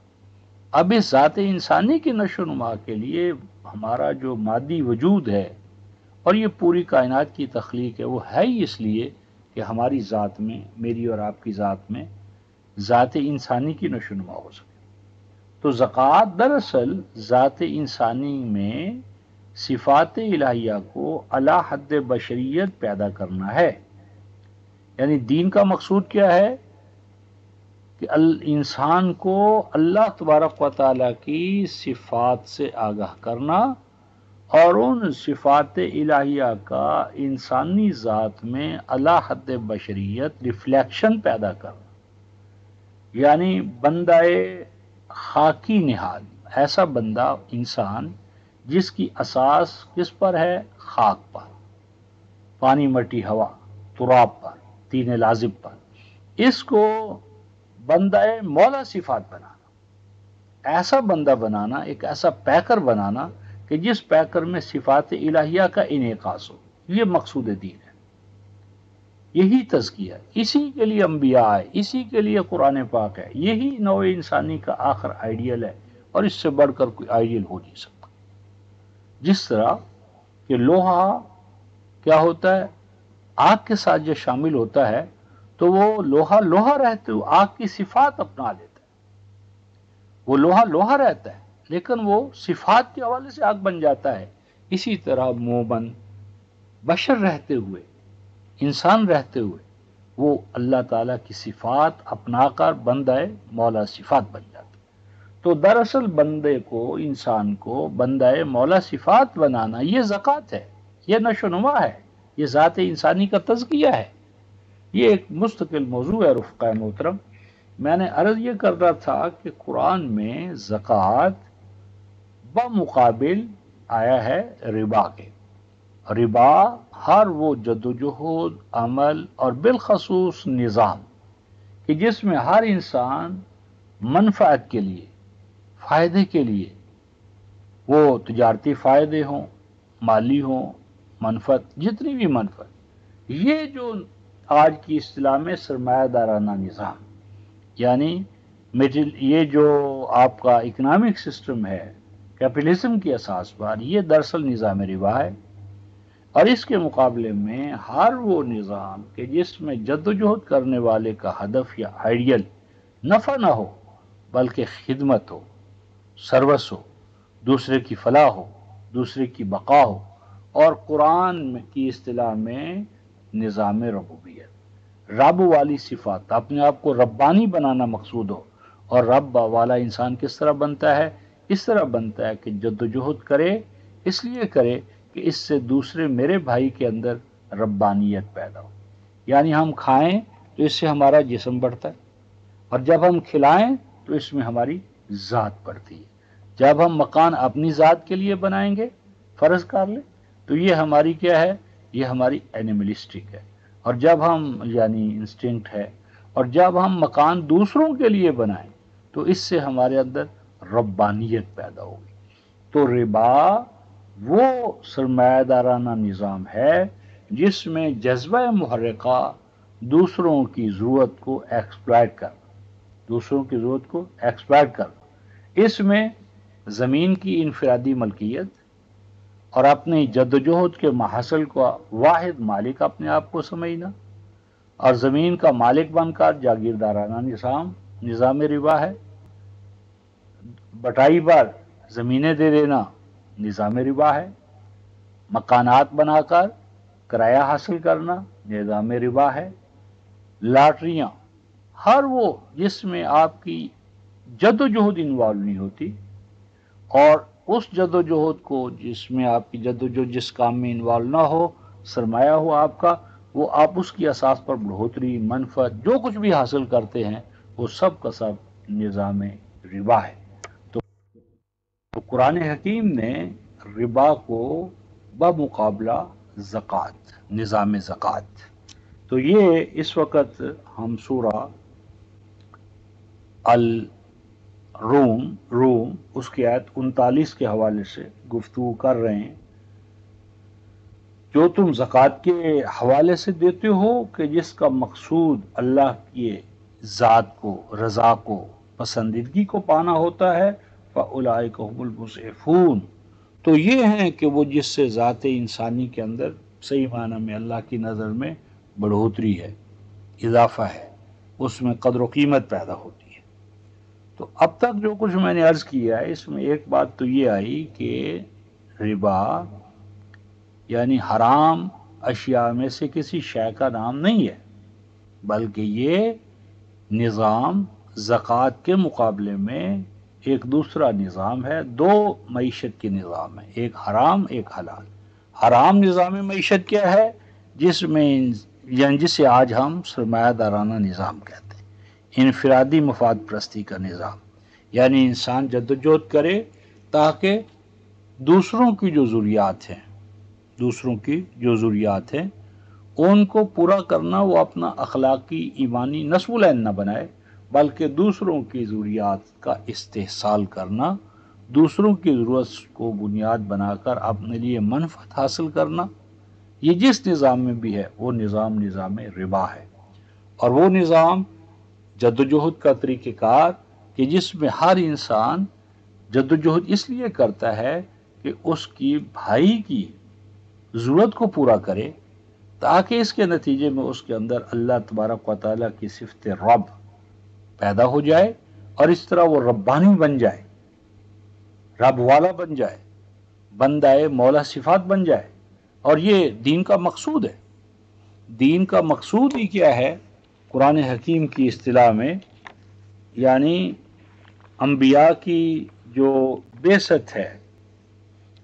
اب اس ذات انسانی کی نشو و نما کے لیے ہمارا جو مادی وجود ہے اور یہ پوری کائنات کی تخلیق ہے، وہ ہے ہی اس لیے کہ ہماری ذات میں، میری اور آپ کی ذات میں ذات انسانی کی نشو و نما ہو سکے. تو زکوٰۃ دراصل ذات انسانی میں صفات الہیہ کو اعلی حد بشریت پیدا کرنا ہے. یعنی دین کا مقصود کیا ہے؟ کہ انسان کو اللہ تبارک و تعالیٰ کی صفات سے آگاہ کرنا اور ان صفات الہیہ کا انسانی ذات میں اعلی حد بشریت ریفلیکشن پیدا کرنا. یعنی بندہ خاکی نہاد، ایسا بندہ، انسان جس کی اساس کس پر ہے؟ خاک پر، پانی، مٹی، ہوا، تراب پر، تین لازم پر. اس کو بندہ مولا صفات بنانا، ایسا بندہ بنانا، ایک ایسا پیکر بنانا کہ جس پیکر میں صفات الہیہ کا انعکاس ہو. یہ مقصود دین ہے، یہی تزکیہ ہے. اسی کے لیے انبیاء ہے، اسی کے لیے قرآن پاک ہے. یہی نوع انسانی کا آخر آئیڈیل ہے، اور اس سے بڑھ کر کوئی آئیڈیل ہو نہیں سکتا. جس طرح کہ لوہا کیا ہوتا ہے؟ آگ کے ساتھ جو شامل ہوتا ہے تو وہ لوہا رہتے ہوئے آگ کی صفات اپنا لیتا ہے. وہ لوہا رہتا ہے لیکن وہ صفات کے حوالے سے آگ بن جاتا ہے. اسی طرح مومن بشر رہتے ہوئے، انسان رہتے ہوئے، وہ اللہ تعالیٰ کی صفات اپنا کر بندہ مولا صفات بن جاتا ہے. تو دراصل بندے کو، انسان کو بندہ مولا صفات بنانا یہ زکوٰۃ ہے، یہ نشو و نما ہے، یہ ذات انسانی کا تزکیہ ہے. یہ ایک مستقل موضوع ہے رفقائے محترم. میں نے عرض یہ کر رہا تھا کہ قرآن میں زکوٰۃ بمقابل آیا ہے ربا کے. ربا ہر وہ جدوجہد، عمل اور بالخصوص نظام کہ جس میں ہر انسان منفعت کے لیے، فائدے کے لیے، وہ تجارتی فائدے ہوں، مالی ہوں، منفعت، جتنی بھی منفعت، یہ جو آج کی اصطلاح میں سرمایہ دارانہ نظام، یعنی یہ جو آپ کا اکنامک سسٹم ہے کیپٹلزم کی اساس پر، یہ دراصل نظام ربا ہے. اور اس کے مقابلے میں ہر وہ نظام کہ جس میں جدوجہد کرنے والے کا ہدف یا آئیڈیل نفع نہ ہو بلکہ خدمت ہو، سروس ہو، دوسرے کی فلاح ہو، دوسرے کی بقا ہو، اور قرآن کی اصطلاح میں نظام ربوبیت، رب والی صفات، اپنے آپ کو ربانی بنانا مقصود ہو۔ اور رب والا انسان کس طرح بنتا ہے؟ اس طرح بنتا ہے کہ جد و جہد کرے، اس لیے کرے کہ اس سے دوسرے میرے بھائی کے اندر ربانیت پیدا ہو۔ یعنی ہم کھائیں تو اس سے ہمارا جسم بڑھتا ہے، اور جب ہم کھلائیں تو اس میں ہماری ذات بڑھتی ہے۔ جب ہم مکان اپنی ذات کے لیے بنائیں گے، فرض کر لیں، تو یہ ہماری کیا ہے؟ یہ ہماری اینیملسٹک ہے۔ اور جب ہم یعنی انسٹنکٹ ہے، اور جب ہم مکان دوسروں کے لیے بنائیں تو اس سے ہمارے اندر ربانیت پیدا ہوگی۔ تو ربا وہ سرمایہ دارانہ نظام ہے جس میں جذبہ محرکہ دوسروں کی ضرورت کو ایکسپلائٹ کرنا، دوسروں کی ضرورت کو ایکسپلائٹ کرنا، اس میں زمین کی انفرادی ملکیت اور اپنی جد و جہد کے محصل کو واحد مالک اپنے آپ کو سمجھنا، اور زمین کا مالک بن کر جاگیردارانہ نظام ربا ہے۔ بٹائی پر زمینیں دے دینا نظام ربا ہے۔ مکانات بنا کر کرایہ حاصل کرنا نظام ربا ہے۔ لاٹریاں، ہر وہ جس میں آپ کی جد و جہد انوالو نہیں ہوتی، اور اس جد و جہد کو جس میں آپ کی جد و جہد جس کام میں انوالو نہ ہو، سرمایہ ہو آپ کا، وہ آپ اس کی اساس پر بڑھوتری، منفعت، جو کچھ بھی حاصل کرتے ہیں وہ سب کا سب نظام ربا ہے۔ تو قرآن حکیم نے ربا کو بمقابلہ زکوٰۃ، نظام زکوٰۃ، تو یہ اس وقت ہم سورہ روم اس کی آیت 39 کے حوالے سے گفتگو کر رہے ہیں۔ جو تم زکوٰۃ کے حوالے سے دیتے ہو کہ جس کا مقصود اللہ کی ذات کو، رضا کو، پسندیدگی کو پانا ہوتا ہے، فَأُولَٰئِکَ هُمُ الْمُضْعِفُونَ، تو یہ ہیں کہ وہ جس سے ذات انسانی کے اندر صحیح معنی میں اللہ کی نظر میں بڑھوتری ہے، اضافہ ہے، اس میں قدر و قیمت پیدا ہوتی ہے۔ تو اب تک جو کچھ میں نے عرض کیا ہے، اس میں ایک بات تو یہ آئی کہ ربا یعنی حرام اشیاء میں سے کسی شے کا نام نہیں ہے، بلکہ یہ نظام زکوٰۃ کے مقابلے میں ایک دوسرا نظام ہے، دو معیشت کے نظام ہے، ایک حرام ایک حلال۔ حرام نظام معیشت کیا ہے؟ جس میں یعنی جسے آج ہم سرمایہ دارانہ نظام کہتے ہیں، انفرادی مفاد پرستی کا نظام، یعنی انسان جدوجہد کرے تاکہ دوسروں کی جو ضروریات ہیں، ان کو پورا کرنا وہ اپنا اخلاقی ایمانی نصب العین نہ بنائے، بلکہ دوسروں کی ضروریات کا استحصال کرنا، دوسروں کی ضرورت کو بنیاد بنا کر اپنے لیے منفعت حاصل کرنا، یہ جس نظام میں بھی ہے وہ نظام ربا ہے۔ اور وہ نظام جدوجہد کا طریقہ کار کہ جس میں ہر انسان جدوجہد اس لیے کرتا ہے کہ اس کی بھائی کی ضرورت کو پورا کرے، تاکہ اس کے نتیجے میں اس کے اندر اللہ تبارک و تعالیٰ کی صفت رب پیدا ہو جائے، اور اس طرح وہ ربانی بن جائے، رب والا بن جائے، بندہ مولا صفات بن جائے۔ اور یہ دین کا مقصود ہے۔ دین کا مقصود ہی کیا ہے؟ قرآن حکیم کی اصطلاح میں یعنی انبیاء کی جو بعثت ہے،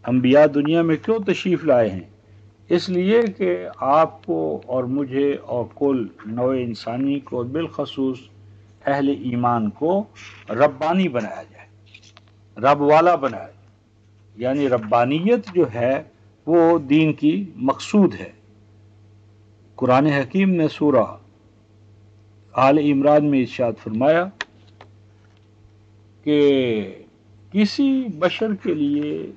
انبیاء دنیا میں کیوں تشریف لائے ہیں؟ اس لیے کہ آپ کو اور مجھے اور کل نوع انسانی کو، بالخصوص اہل ایمان کو ربانی بنایا جائے، رب والا بنایا جائے۔ یعنی ربانیت جو ہے وہ دین کی مقصود ہے۔ قرآن حکیم نے سورہ آل عمران میں ارشاد فرمایا کہ کسی بشر کے لیے،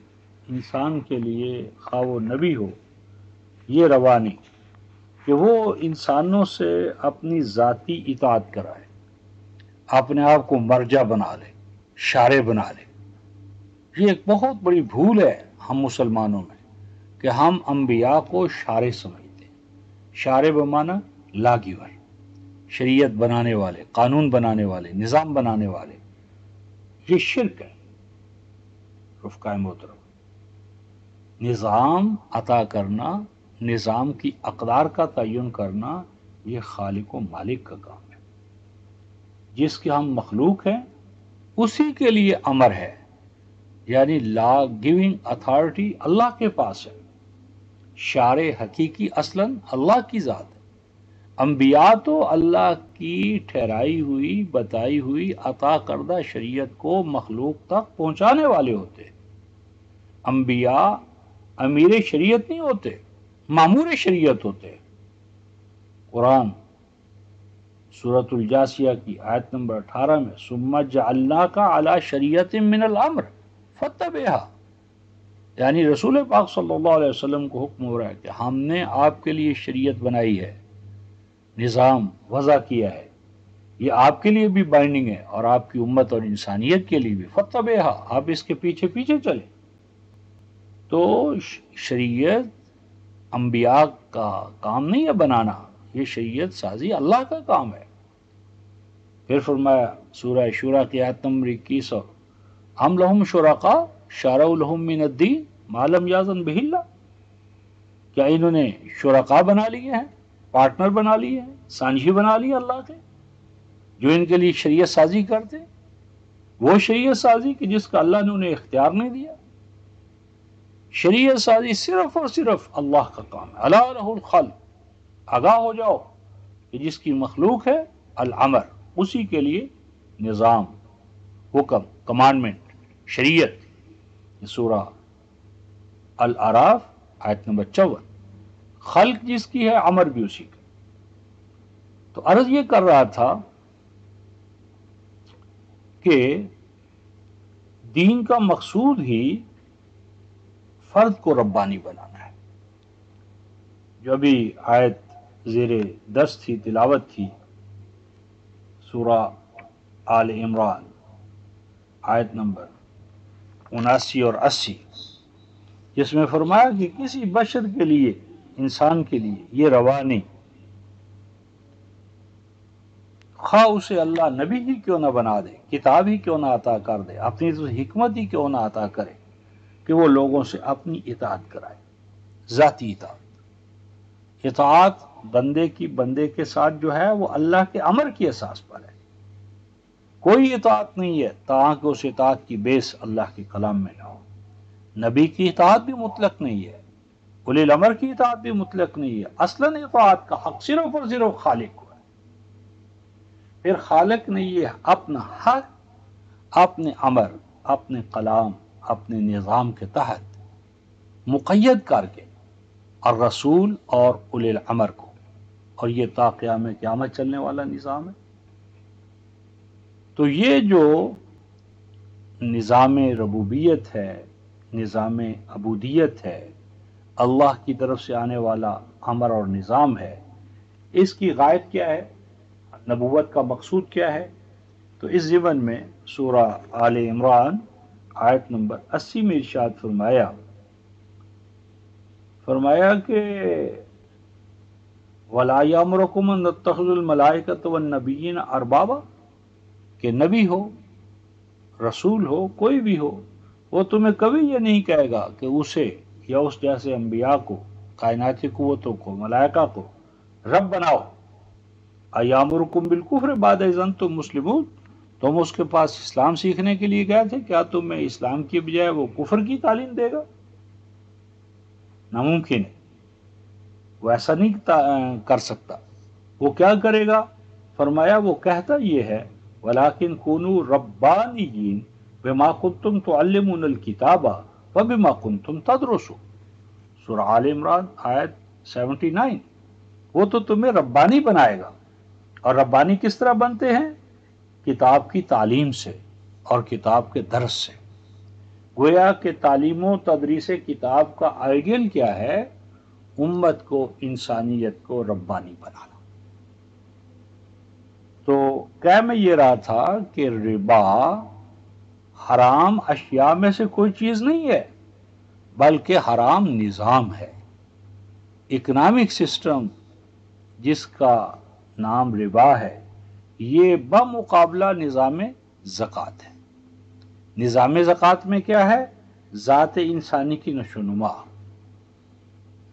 انسان کے لیے، خواہ وہ نبی ہو، یہ روا نہیں کہ وہ انسانوں سے اپنی ذاتی اطاعت کرائے، اپنے آپ کو مرجع بنا لے، شارع بنا لے۔ یہ ایک بہت بڑی بھول ہے ہم مسلمانوں میں کہ ہم انبیاء کو شارع سمجھتے ہیں۔ شارع بمعنی لا گیور، شریعت بنانے والے، قانون بنانے والے، نظام بنانے والے۔ یہ شرک ہے۔ رفقا محترم، نظام عطا کرنا، نظام کی اقدار کا تعین کرنا، یہ خالق و مالک کا کام ہے۔ جس کے ہم مخلوق ہیں اسی کے لیے امر ہے، یعنی لا گیونگ اتھارٹی اللہ کے پاس ہے، شارع حقیقی اصلاً اللہ کی ذات ہے۔ انبیاء تو اللہ کی ٹھہرائی ہوئی، بتائی ہوئی، عطا کردہ شریعت کو مخلوق تک پہنچانے والے ہوتے ہیں۔ انبیاء امیر شریعت نہیں ہوتے، مامور شریعت ہوتے ہیں۔ قرآن سورۃ الجاثیہ کی آیت نمبر 18 میں ثم جعلناک علی شریعت من الامر فتبعها، یعنی رسول پاک صلی اللہ علیہ وسلم کو حکم ہو رہا ہے کہ ہم نے آپ کے لیے شریعت بنائی ہے، نظام وضع کیا ہے، یہ آپ کے لیے بھی بائنڈنگ ہے اور آپ کی امت اور انسانیت کے لیے بھی، فتبعها، آپ اس کے پیچھے پیچھے چلیں۔ تو شریعت انبیاء کا کام نہیں ہے بنانا، یہ شریعت سازی اللہ کا کام ہے۔ پھر فرمایا سورہ شورى کی آیت نمبر 21، ام لہم شرکاء شرعوا لہم من الدین ما لم یأذن بہ اللہ، کیا انہوں نے شرکاء بنا لیے ہیں، پارٹنر بنا لیے ہیں، سانجھی بنا لیے اللہ کے، جو ان کے لیے شریعت سازی کرتے، وہ شریعت سازی کہ جس کا اللہ نے انہیں اختیار نہیں دیا۔ شریعت سازی صرف اور صرف اللہ کا کام ہے۔ الا لہ الخلق، آگاہ ہو جاؤ کہ جس کی مخلوق ہے الامر، اسی کے لیے نظام، حکم، کمانڈمنٹ، شریعت۔ سورہ الاعراف آیت نمبر 54، خلق جس کی ہے امر بھی اسی کا۔ تو عرض یہ کر رہا تھا کہ دین کا مقصود ہی فرد کو ربانی بنانا ہے۔ جو ابھی آیت زیر دست تھی، تلاوت تھی، سورہ آل عمران آیت نمبر 79 اور 80، جس میں فرمایا کہ کسی بشر کے لیے، انسان کے لیے یہ روا نہیں، خواہ اسے اللہ نبی ہی کیوں نہ بنا دے، کتاب ہی کیوں نہ عطا کر دے، اپنی حکمت ہی کیوں نہ عطا کرے، کہ وہ لوگوں سے اپنی اطاعت کرائے، ذاتی اطاعت۔ اطاعت بندے کی بندے کے ساتھ جو ہے وہ اللہ کے امر کی اساس پر ہے۔ کوئی اطاعت نہیں ہے تاکہ اس اطاعت کی بیس اللہ کے کلام میں نہ ہو۔ نبی کی اطاعت بھی مطلق نہیں ہے، اولی الامر کی اطاعت بھی مطلق نہیں ہے۔ اصلاً اطاعت کا حق صرف اور صرف خالق کو ہے۔ پھر خالق نے یہ اپنا حق اپنے امر، اپنے کلام، اپنے نظام کے تحت مقید کر کے، اور رسول اور اولی الامر کو، اور یہ تا قیام قیامت چلنے والا نظام ہے۔ تو یہ جو نظام ربوبیت ہے، نظام عبودیت ہے، اللہ کی طرف سے آنے والا امر اور نظام ہے، اس کی غائب کیا ہے، نبوت کا مقصود کیا ہے؟ تو اس ضمن میں سورہ آل عمران آیت نمبر 80 میں ارشاد فرمایا کہ وَلَا يَأْمُرُكُمْ أَن تَتَّخِذُوا الْمَلَائِكَةَ وَالنَّبِيِّينَ أَرْبَابًا، کہ نبی ہو، رسول ہو، کوئی بھی ہو، وہ تمہیں کبھی یہ نہیں کہے گا کہ اسے یا اس جیسے انبیاء کو، کائناتی قوتوں کو، ملائکہ کو رب بناؤ۔ اَيَأْمُرُكُمْ بِالْكُفْرِ بَعْدَ إِذْ أَنْتُمْ مُسْلِمُونَ، تم اس کے پاس اسلام سیکھنے کے لیے گئے تھے، کیا تمہیں اسلام کی بجائے وہ کفر کی تعلیم دے گا؟ ناممکن ہے، وہ ایسا نہیں کر سکتا۔ وہ کیا کرے گا؟ فرمایا وہ کہتا یہ ہے وَلَكِنْ كُونُوا رَبَّانِيِّينَ بِمَا كُنْتُمْ تُعَلِّمُونَ الْكِتَابَ وَبِمَا كُنْتُمْ تَدْرُسُونَ، سورہ آل عمران آیت 79۔ وہ تو تمہیں ربانی بنائے گا، اور ربانی کس طرح بنتے ہیں؟ کتاب کی تعلیم سے اور کتاب کے درس سے۔ گویا کہ تعلیم و تدریس کتاب کا آئیڈیل کیا ہے؟ امت کو، انسانیت کو ربانی بنانا۔ تو کہہ میں یہ رہا تھا کہ ربا حرام اشیاء میں سے کوئی چیز نہیں ہے، بلکہ حرام نظام ہے، اکنامک سسٹم جس کا نام ربا ہے، یہ بمقابلہ نظام زکوٰۃ ہے۔ نظام زکوٰۃ میں کیا ہے؟ ذات انسانی کی نشو نما،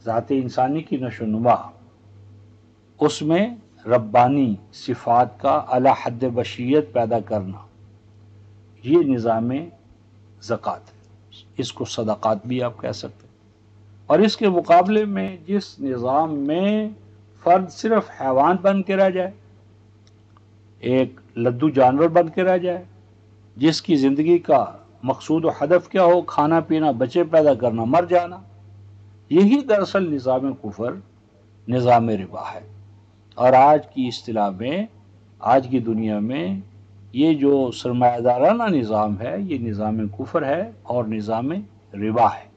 ذات انسانی کی نشو نما، اس میں ربانی صفات کا اعلی حد بشریت پیدا کرنا، یہ نظام زکوٰۃ ہے، اس کو صدقات بھی آپ کہہ سکتے ہیں۔ اور اس کے مقابلے میں جس نظام میں فرد صرف حیوان بن کے رہ جائے، ایک لدو جانور بن کے رہ جائے، جس کی زندگی کا مقصود و ہدف کیا ہو، کھانا پینا، بچے پیدا کرنا، مر جانا، یہی دراصل نظام کفر، نظام ربا ہے۔ اور آج کی اصطلاح میں، آج کی دنیا میں یہ جو سرمایہ دارانہ نظام ہے، یہ نظام کفر ہے اور نظام ربا ہے،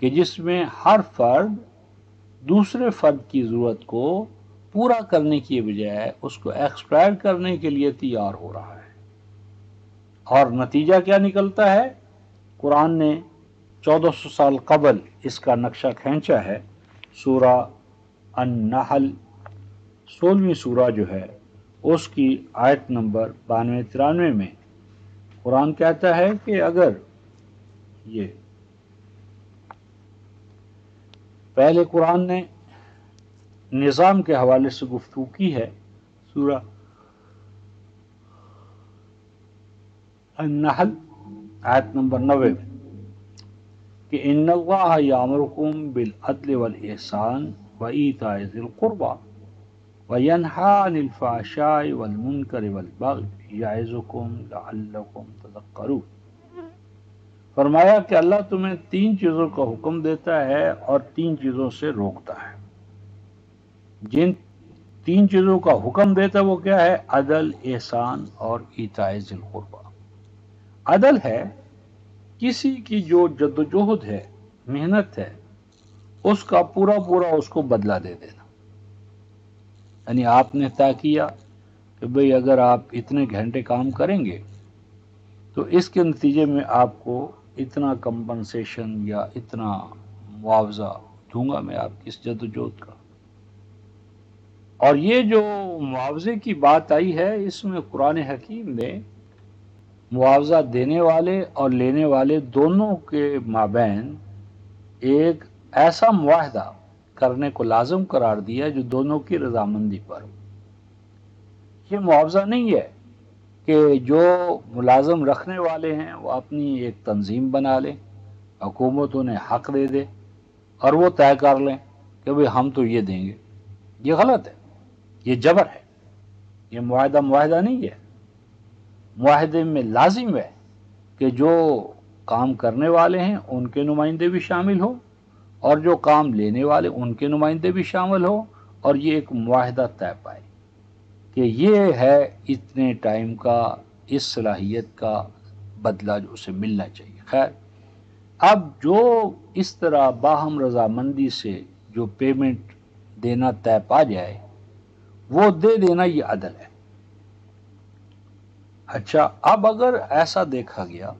کہ جس میں ہر فرد دوسرے فرد کی ضرورت کو پورا کرنے کی بجائے اس کو ایکسپلائٹ کرنے کے لیے تیار ہو رہا ہے۔ اور نتیجہ کیا نکلتا ہے؟ قرآن نے 1400 سال قبل اس کا نقشہ کھینچا ہے۔ سورہ النحل 16ویں سورہ جو ہے، اس کی آیت نمبر 92-93 میں قرآن کہتا ہے کہ اگر یہ پہلے قرآن نے نظام کے حوالے سے گفتگو کی ہے، سورہ النحل آیت نمبر 90 میں، کہ ان اللہ یامرکم بالعدل والاحسان وایتاء ذی القربى وینہی عن الفحشاء والمنکر والبغی یعظکم لعلکم تذکرون۔ فرمایا کہ اللہ تمہیں 3 چیزوں کا حکم دیتا ہے اور 3 چیزوں سے روکتا ہے۔ جن 3 چیزوں کا حکم دیتا ہے وہ کیا ہے؟ عدل، احسان اور ایتاء ذی القربى۔ عدل ہے کسی کی جو جدوجہد ہے، محنت ہے، اس کا پورا پورا اس کو بدلہ دے دینا۔ یعنی آپ نے طے کیا کہ بھئی اگر آپ اتنے گھنٹے کام کریں گے تو اس کے نتیجے میں آپ کو اتنا کمپنسیشن یا اتنا معاوضہ دوں گا میں آپ کی اس جدوجہد کا۔ اور یہ جو معاوضے کی بات آئی ہے، اس میں قرآن حکیم نے معاوضہ دینے والے اور لینے والے دونوں کے مابین ایک ایسا معاہدہ کرنے کو لازم قرار دیا جو دونوں کی رضامندی پر ہو۔ یہ معاوضہ نہیں ہے کہ جو ملازم رکھنے والے ہیں وہ اپنی ایک تنظیم بنا لیں، حکومت انہیں حق دے دے اور وہ طے کر لیں کہ بھئی ہم تو یہ دیں گے۔ یہ غلط ہے، یہ جبر ہے، یہ معاہدہ نہیں ہے۔ معاہدے میں لازم ہے کہ جو کام کرنے والے ہیں ان کے نمائندے بھی شامل ہوں اور جو کام لینے والے ان کے نمائندے بھی شامل ہوں، اور یہ ایک معاہدہ طے پائے کہ یہ ہے اتنے ٹائم کا، اس صلاحیت کا بدلہ جو اسے ملنا چاہیے۔ خیر، اب جو اس طرح باہم رضامندی سے جو پیمنٹ دینا طے پا جائے وہ دے دینا، یہ عدل ہے۔ اچھا، اب اگر ایسا دیکھا گیا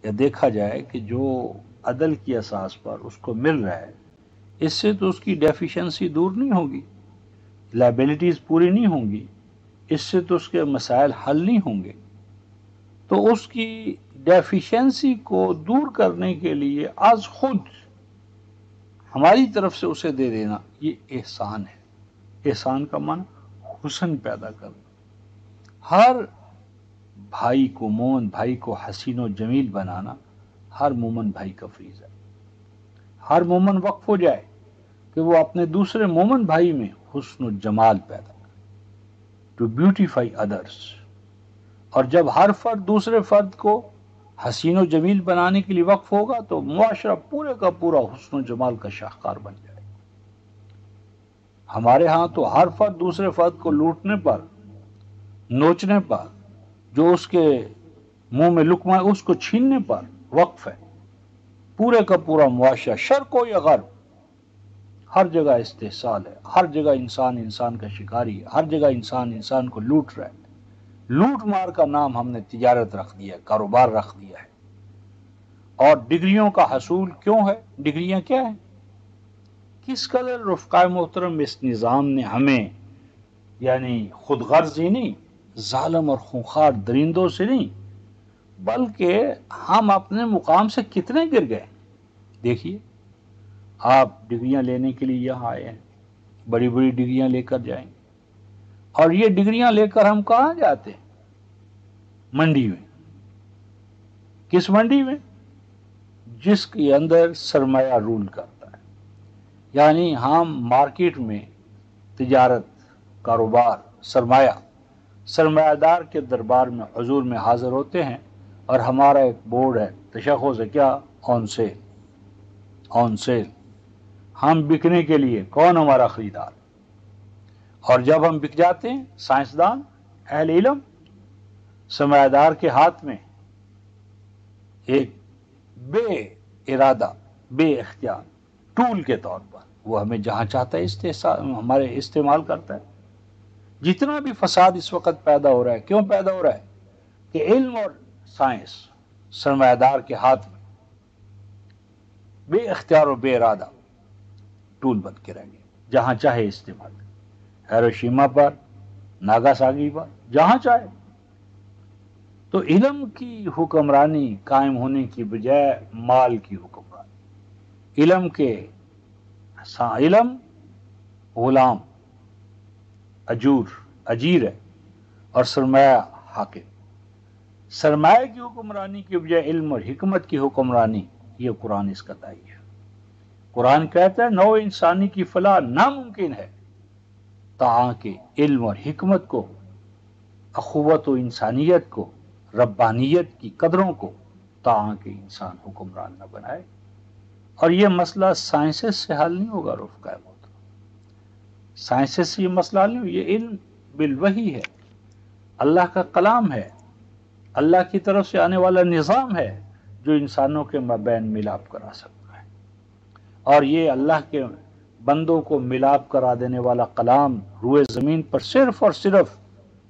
یا دیکھا جائے کہ جو عدل کی اساس پر اس کو مل رہا ہے، اس سے تو اس کی ڈیفیشنسی دور نہیں ہوگی، لائبلٹیز پوری نہیں ہوں گی، اس سے تو اس کے مسائل حل نہیں ہوں گے، تو اس کی ڈیفیشنسی کو دور کرنے کے لیے از خود ہماری طرف سے اسے دے دینا، یہ احسان ہے۔ احسان کا معنی حسن پیدا کرنا۔ ہر بھائی کو، مومن بھائی کو حسین و جمیل بنانا ہر مومن بھائی کا فریضہ ہے۔ ہر مومن وقف ہو جائے کہ وہ اپنے دوسرے مومن بھائی میں حسن و جمال پیدا کرے، ٹو بیوٹیفائی ادرس۔ اور جب ہر فرد دوسرے فرد کو حسین و جمیل بنانے کے لیے وقف ہوگا تو معاشرہ پورے کا پورا حسن و جمال کا شاہکار بن جائے گا۔ ہمارے ہاں تو ہر فرد دوسرے فرد کو لوٹنے پر، نوچنے پر، جو اس کے منہ میں لقمہ ہے اس کو چھیننے پر وقف ہے۔ پورے کا پورا معاشرہ، شرق ہو یا غرب، ہر جگہ استحصال ہے، ہر جگہ انسان کا شکاری ہے، ہر جگہ انسان کو لوٹ رہا ہے۔ لوٹ مار کا نام ہم نے تجارت رکھ دیا ہے، کاروبار رکھ دیا ہے۔ اور ڈگریوں کا حصول کیوں ہے؟ ڈگریاں کیا ہیں؟ کس قدر رفقائے محترم اس نظام نے ہمیں، یعنی خود غرض ہی نہیں، ظالم اور خونخوار درندوں سے نہیں، بلکہ ہم اپنے مقام سے کتنے گر گئے. دیکھیے آپ ڈگریاں لینے کے لیے یہاں آئے ہیں، بڑی بڑی ڈگریاں لے کر جائیں، اور یہ ڈگریاں لے کر ہم کہاں جاتے ہیں؟ منڈی میں. کس منڈی میں؟ جس کے اندر سرمایہ رول کرتا ہے. یعنی ہم مارکیٹ میں تجارت، کاروبار، سرمایہ دار کے دربار میں حضور میں حاضر ہوتے ہیں، اور ہمارا ایک بورڈ ہے، تشخص ہے کیا؟ آن سیل. آن سیل. ہم بکنے کے لیے، کون ہمارا خریدار؟ اور جب ہم بک جاتے ہیں، سائنسدان، اہل علم، سرمایہ دار کے ہاتھ میں ایک بے ارادہ، بے اختیار ٹول کے طور پر وہ ہمیں جہاں چاہتا ہے ہمارے استعمال کرتا ہے. جتنا بھی فساد اس وقت پیدا ہو رہا ہے، کیوں پیدا ہو رہا ہے؟ کہ علم اور سائنس سرمایہ دار کے ہاتھ میں بے اختیار و بے ارادہ ٹول بن کے رہ گئے، جہاں چاہے استعمال. ہیروشیما پر، ناگاساکی پر، جہاں چاہے. تو علم کی حکمرانی قائم ہونے کی بجائے مال کی حکمرانی. علم غلام، اجیر ہے، اور سرمایہ حاکم. سرمایہ کی حکمرانی کی بجائے علم اور حکمت کی حکمرانی، یہ قرآن اس کا داعی ہے. قرآن کہتا ہے نو انسانی کی فلاح ناممکن ہے تاکہ علم اور حکمت کو، اخوت و انسانیت کو، ربانیت کی قدروں کو تاکہ انسان حکمران نہ بنائے. اور یہ مسئلہ سائنسز سے حل نہیں ہوگا رفقائے محترم. سائنسز سے یہ مسئلہ حل نہیں ہوگا. یہ علم بالوحی ہے، اللہ کا کلام ہے، اللہ کی طرف سے آنے والا نظام ہے جو انسانوں کے مابین ملاپ کرا سکتا ہے. اور یہ اللہ کے بندوں کو ملاپ کرا دینے والا کلام روئے زمین پر صرف اور صرف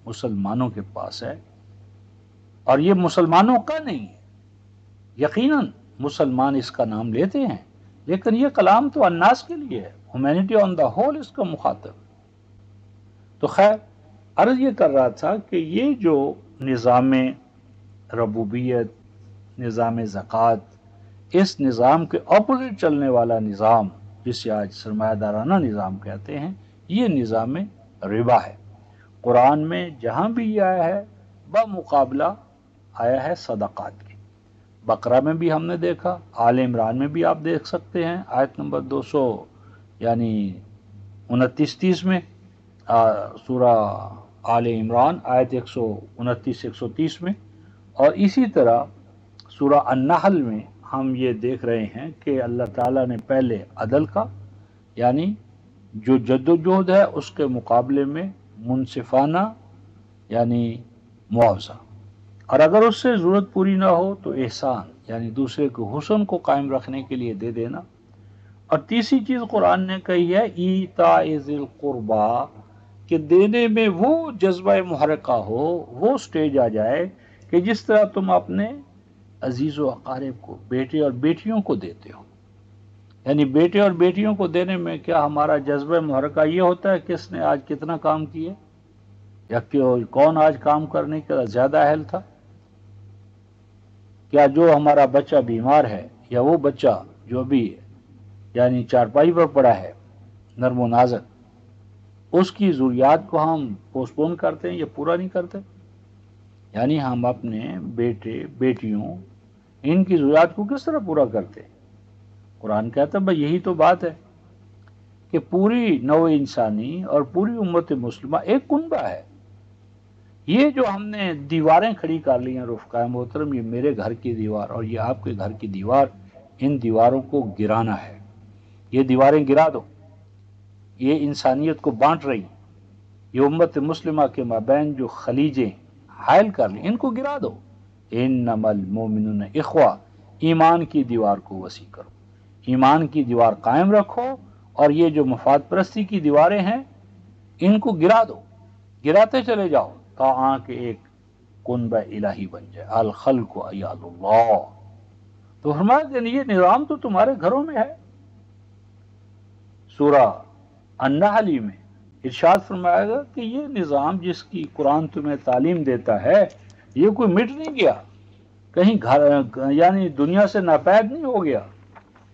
مسلمانوں کے پاس ہے. اور یہ مسلمانوں کا نہیں ہے. یقیناً مسلمان اس کا نام لیتے ہیں، لیکن یہ کلام تو الناس کے لیے ہے، ہیومینٹی آن دا ہول اس کا مخاطب. تو خیر، عرض یہ کر رہا تھا کہ یہ جو نظام ربوبیت، نظام زکوٰۃ، اس نظام کے اپوزٹ چلنے والا نظام جسے آج سرمایہ دارانہ نظام کہتے ہیں، یہ نظام ربا ہے. قرآن میں جہاں بھی یہ آیا ہے بمقابلہ آیا ہے صدقات کے. بقرہ میں بھی ہم نے دیکھا، آل عمران میں بھی آپ دیکھ سکتے ہیں، آیت نمبر 200 یعنی 29-30 میں، سورہ آل عمران آیت 129-130 میں، اور اسی طرح سورہ النحل میں ہم یہ دیکھ رہے ہیں کہ اللہ تعالیٰ نے پہلے عدل کا، یعنی جو جد و جہد ہے اس کے مقابلے میں منصفانہ یعنی معاوضہ، اور اگر اس سے ضرورت پوری نہ ہو تو احسان یعنی دوسرے کو حسن کو قائم رکھنے کے لیے دے دینا. اور تیسری چیز قرآن نے کہی ہے ایتاء ذی القربا، کہ دینے میں وہ جذبہ محرکہ ہو، وہ سٹیج آ جائے کہ جس طرح تم اپنے عزیز و اقارب کو، بیٹے اور بیٹیوں کو دیتے ہو. یعنی بیٹے اور بیٹیوں کو دینے میں کیا ہمارا جذبہ محرکہ یہ ہوتا ہے کس نے آج کتنا کام کیے، یا کون آج کام کرنے کا زیادہ اہل تھا؟ کیا جو ہمارا بچہ بیمار ہے، یا وہ بچہ جو بھی یعنی چارپائی پر پڑا ہے نرم و نازک، اس کی ضروریات کو ہم پوسٹ پون کرتے ہیں یا پورا نہیں کرتے؟ یعنی ہم اپنے بیٹے بیٹیوں ان کی ضروریات کو کس طرح پورا کرتے ہیں؟ قرآن کہتا ہے بھائی یہی تو بات ہے کہ پوری نوع انسانی اور پوری امت مسلمہ ایک کنبہ ہے. یہ جو ہم نے دیواریں کھڑی کر لی ہیں رفقائے محترم، یہ میرے گھر کی دیوار اور یہ آپ کے گھر کی دیوار، ان دیواروں کو گرانا ہے. یہ دیواریں گرا دو. یہ انسانیت کو بانٹ رہی ہیں. یہ امت مسلمہ کے مابین جو خلیجیں حائل کر لی، ان کو گرا دو. انما المؤمنون اخوہ، ایمان کی دیوار کو وسیع کرو، ایمان کی دیوار قائم رکھو، اور یہ جو مفاد پرستی کی دیواریں ہیں ان کو گرا دو، گراتے چلے جاؤ تاکہ ایک کنبہ الہی بن جائے. الخلق عیال اللہ. تو فرمایا یہ نظام تو تمہارے گھروں میں ہے. سورہ النحل میں ارشاد فرمایا گا کہ یہ نظام جس کی قرآن تمہیں تعلیم دیتا ہے، یہ کوئی مٹ نہیں گیا. کہیں گھر یعنی دنیا سے ناپید نہیں ہو گیا.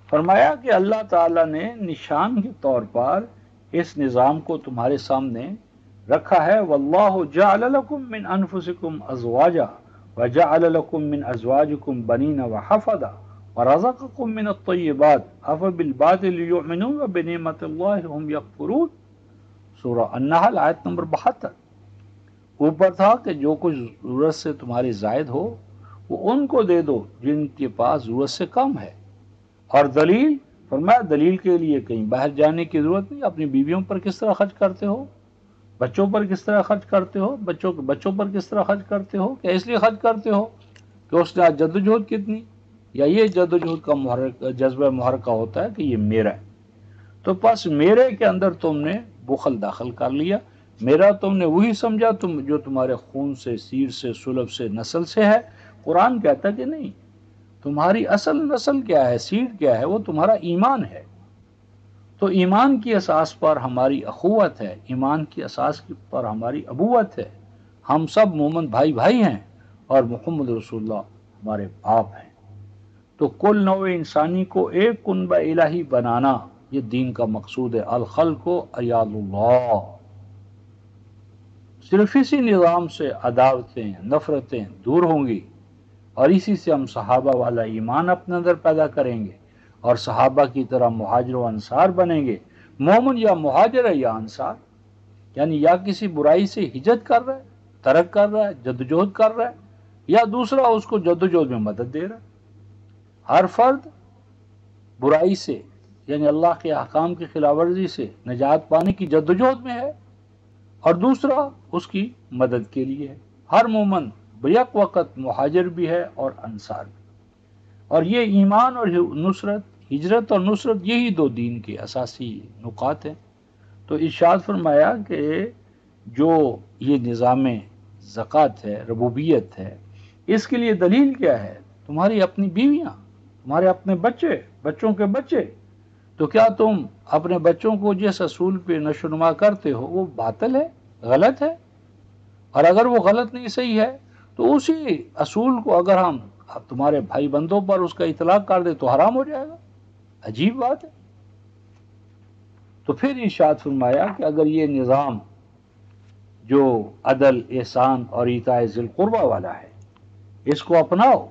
فرمایا کہ اللہ تعالیٰ نے نشان کے طور پر اس نظام کو تمہارے سامنے رکھا ہے. واللہ جعل لکم من انفسکم ازواجا وجعل لکم من ازواجکم بنین وحفدا ورزقکم من الطیبات افبالباطل یؤمنون وبنعمت اللہ هم یکفرون. سورہ النحل آیت نمبر 72. اوپر تھا کہ جو کچھ ضرورت سے تمہاری زائد ہو وہ ان کو دے دو جن کے پاس ضرورت سے کم ہے. اور دلیل فرمایا دلیل کے لیے کہیں باہر جانے کی ضرورت نہیں. اپنی بیویوں پر کس طرح خرچ کرتے ہو, بچوں پر کس طرح خرچ کرتے ہو, بچوں پر کس طرح خرچ کرتے ہو, کیا اس لیے خرچ کرتے ہو کہ اس نے جدوجہد کتنی, یا یہ جدوجہد کا جذبہ محرکہ ہوتا ہے کہ یہ میرا ہے. تو پس میرے کے اندر تم نے بخل داخل کر لیا. میرا تم نے وہی سمجھا جو تمہارے خون سے, سیر سے, سلب سے, نسل سے ہے. قرآن کہتا کہ نہیں, تمہاری اصل نسل کیا ہے, سیڈ کیا ہے, وہ تمہارا ایمان ہے. تو ایمان کی اساس پر ہماری اخوت ہے, ایمان کی اساس پر ہماری ابوت ہے. ہم سب مومن بھائی بھائی ہیں اور محمد رسول اللہ ہمارے باپ ہیں. تو کل نوع انسانی کو ایک کنبہ الہی بنانا یہ دین کا مقصود ہے. الخلق عیال اللہ. صرف اسی نظام سے عداوتیں, نفرتیں دور ہوں گی اور اسی سے ہم صحابہ والا ایمان اپنے اندر پیدا کریں گے اور صحابہ کی طرح مہاجر و انصار بنیں گے. مومن یا مہاجر ہے یا انصار, یعنی یا کسی برائی سے ہجرت کر رہا ہے, ترک کر رہا ہے, جدوجہد کر رہا ہے, یا دوسرا اس کو جدوجہد میں مدد دے رہا ہے. ہر فرد برائی سے یعنی اللہ کے احکام کی خلاف ورزی سے نجات پانے کی جدوجہد میں ہے اور دوسرا اس کی مدد کے لیے ہے. ہر مومن بیک وقت مہاجر بھی ہے اور انصار بھی. اور یہ ایمان اور نصرت, ہجرت اور نصرت, یہی دو دین کے اساسی نکات ہیں. تو ارشاد فرمایا کہ جو یہ نظام زکوٰۃ ہے, ربوبیت ہے, اس کے لیے دلیل کیا ہے؟ تمہاری اپنی بیویاں, تمہارے اپنے بچے, بچوں کے بچے. تو کیا تم اپنے بچوں کو جس اصول پہ نشو نما کرتے ہو وہ باطل ہے, غلط ہے؟ اور اگر وہ غلط نہیں صحیح ہے تو اسی اصول کو اگر ہم تمہارے بھائی بندوں پر اس کا اطلاق کر دے تو حرام ہو جائے گا. عجیب بات ہے. تو پھر ارشاد فرمایا کہ اگر یہ نظام جو عدل, احسان اور ایتاء ذی القربہ والا ہے اس کو اپناؤ,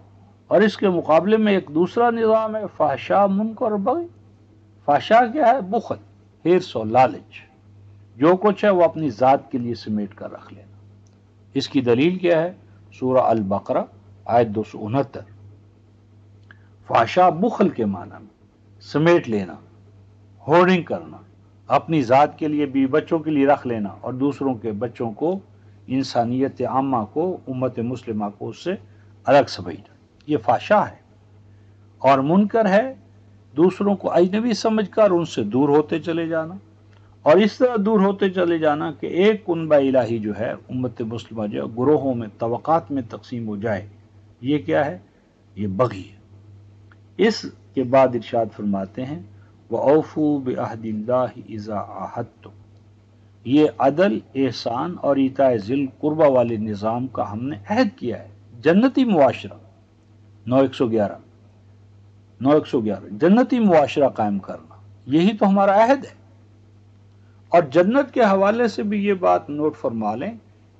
اور اس کے مقابلے میں ایک دوسرا نظام ہے فحشاء, منکر اور بغی. فحشاء کیا ہے؟ بخل, حرص اور لالچ. جو کچھ ہے وہ اپنی ذات کے لیے سمیٹ کر رکھ لینا. اس کی دلیل کیا ہے؟ سورہ البقرہ آیت 269. فحشاء بخل کے معنی میں سمیٹ لینا, ہورڈنگ کرنا, اپنی ذات کے لیے بھی بچوں کے لیے رکھ لینا اور دوسروں کے بچوں کو, انسانیت عامہ کو, امت مسلمہ کو اس سے الگ سمجھنا. یہ فحشاء ہے. اور منکر ہے دوسروں کو اجنبی سمجھ کر ان سے دور ہوتے چلے جانا, اور اس طرح دور ہوتے چلے جانا کہ ایک کنبہ الہی جو ہے امت مسلمہ جو ہے گروہوں میں, طبقات میں تقسیم ہو جائے. یہ کیا ہے؟ یہ بغی ہے. اس کے بعد ارشاد فرماتے ہیں وَأَوْفُوا بِعَهْدِ اللَّهِ إِذَا عَاهَدتُّمْ. یہ عدل, احسان اور ایتاء ذی القربہ والے نظام کا ہم نے عہد کیا ہے. جنتی معاشرہ 9/111 جنتی معاشرہ قائم کرنا, یہی تو ہمارا عہد ہے. اور جنت کے حوالے سے بھی یہ بات نوٹ فرما لیں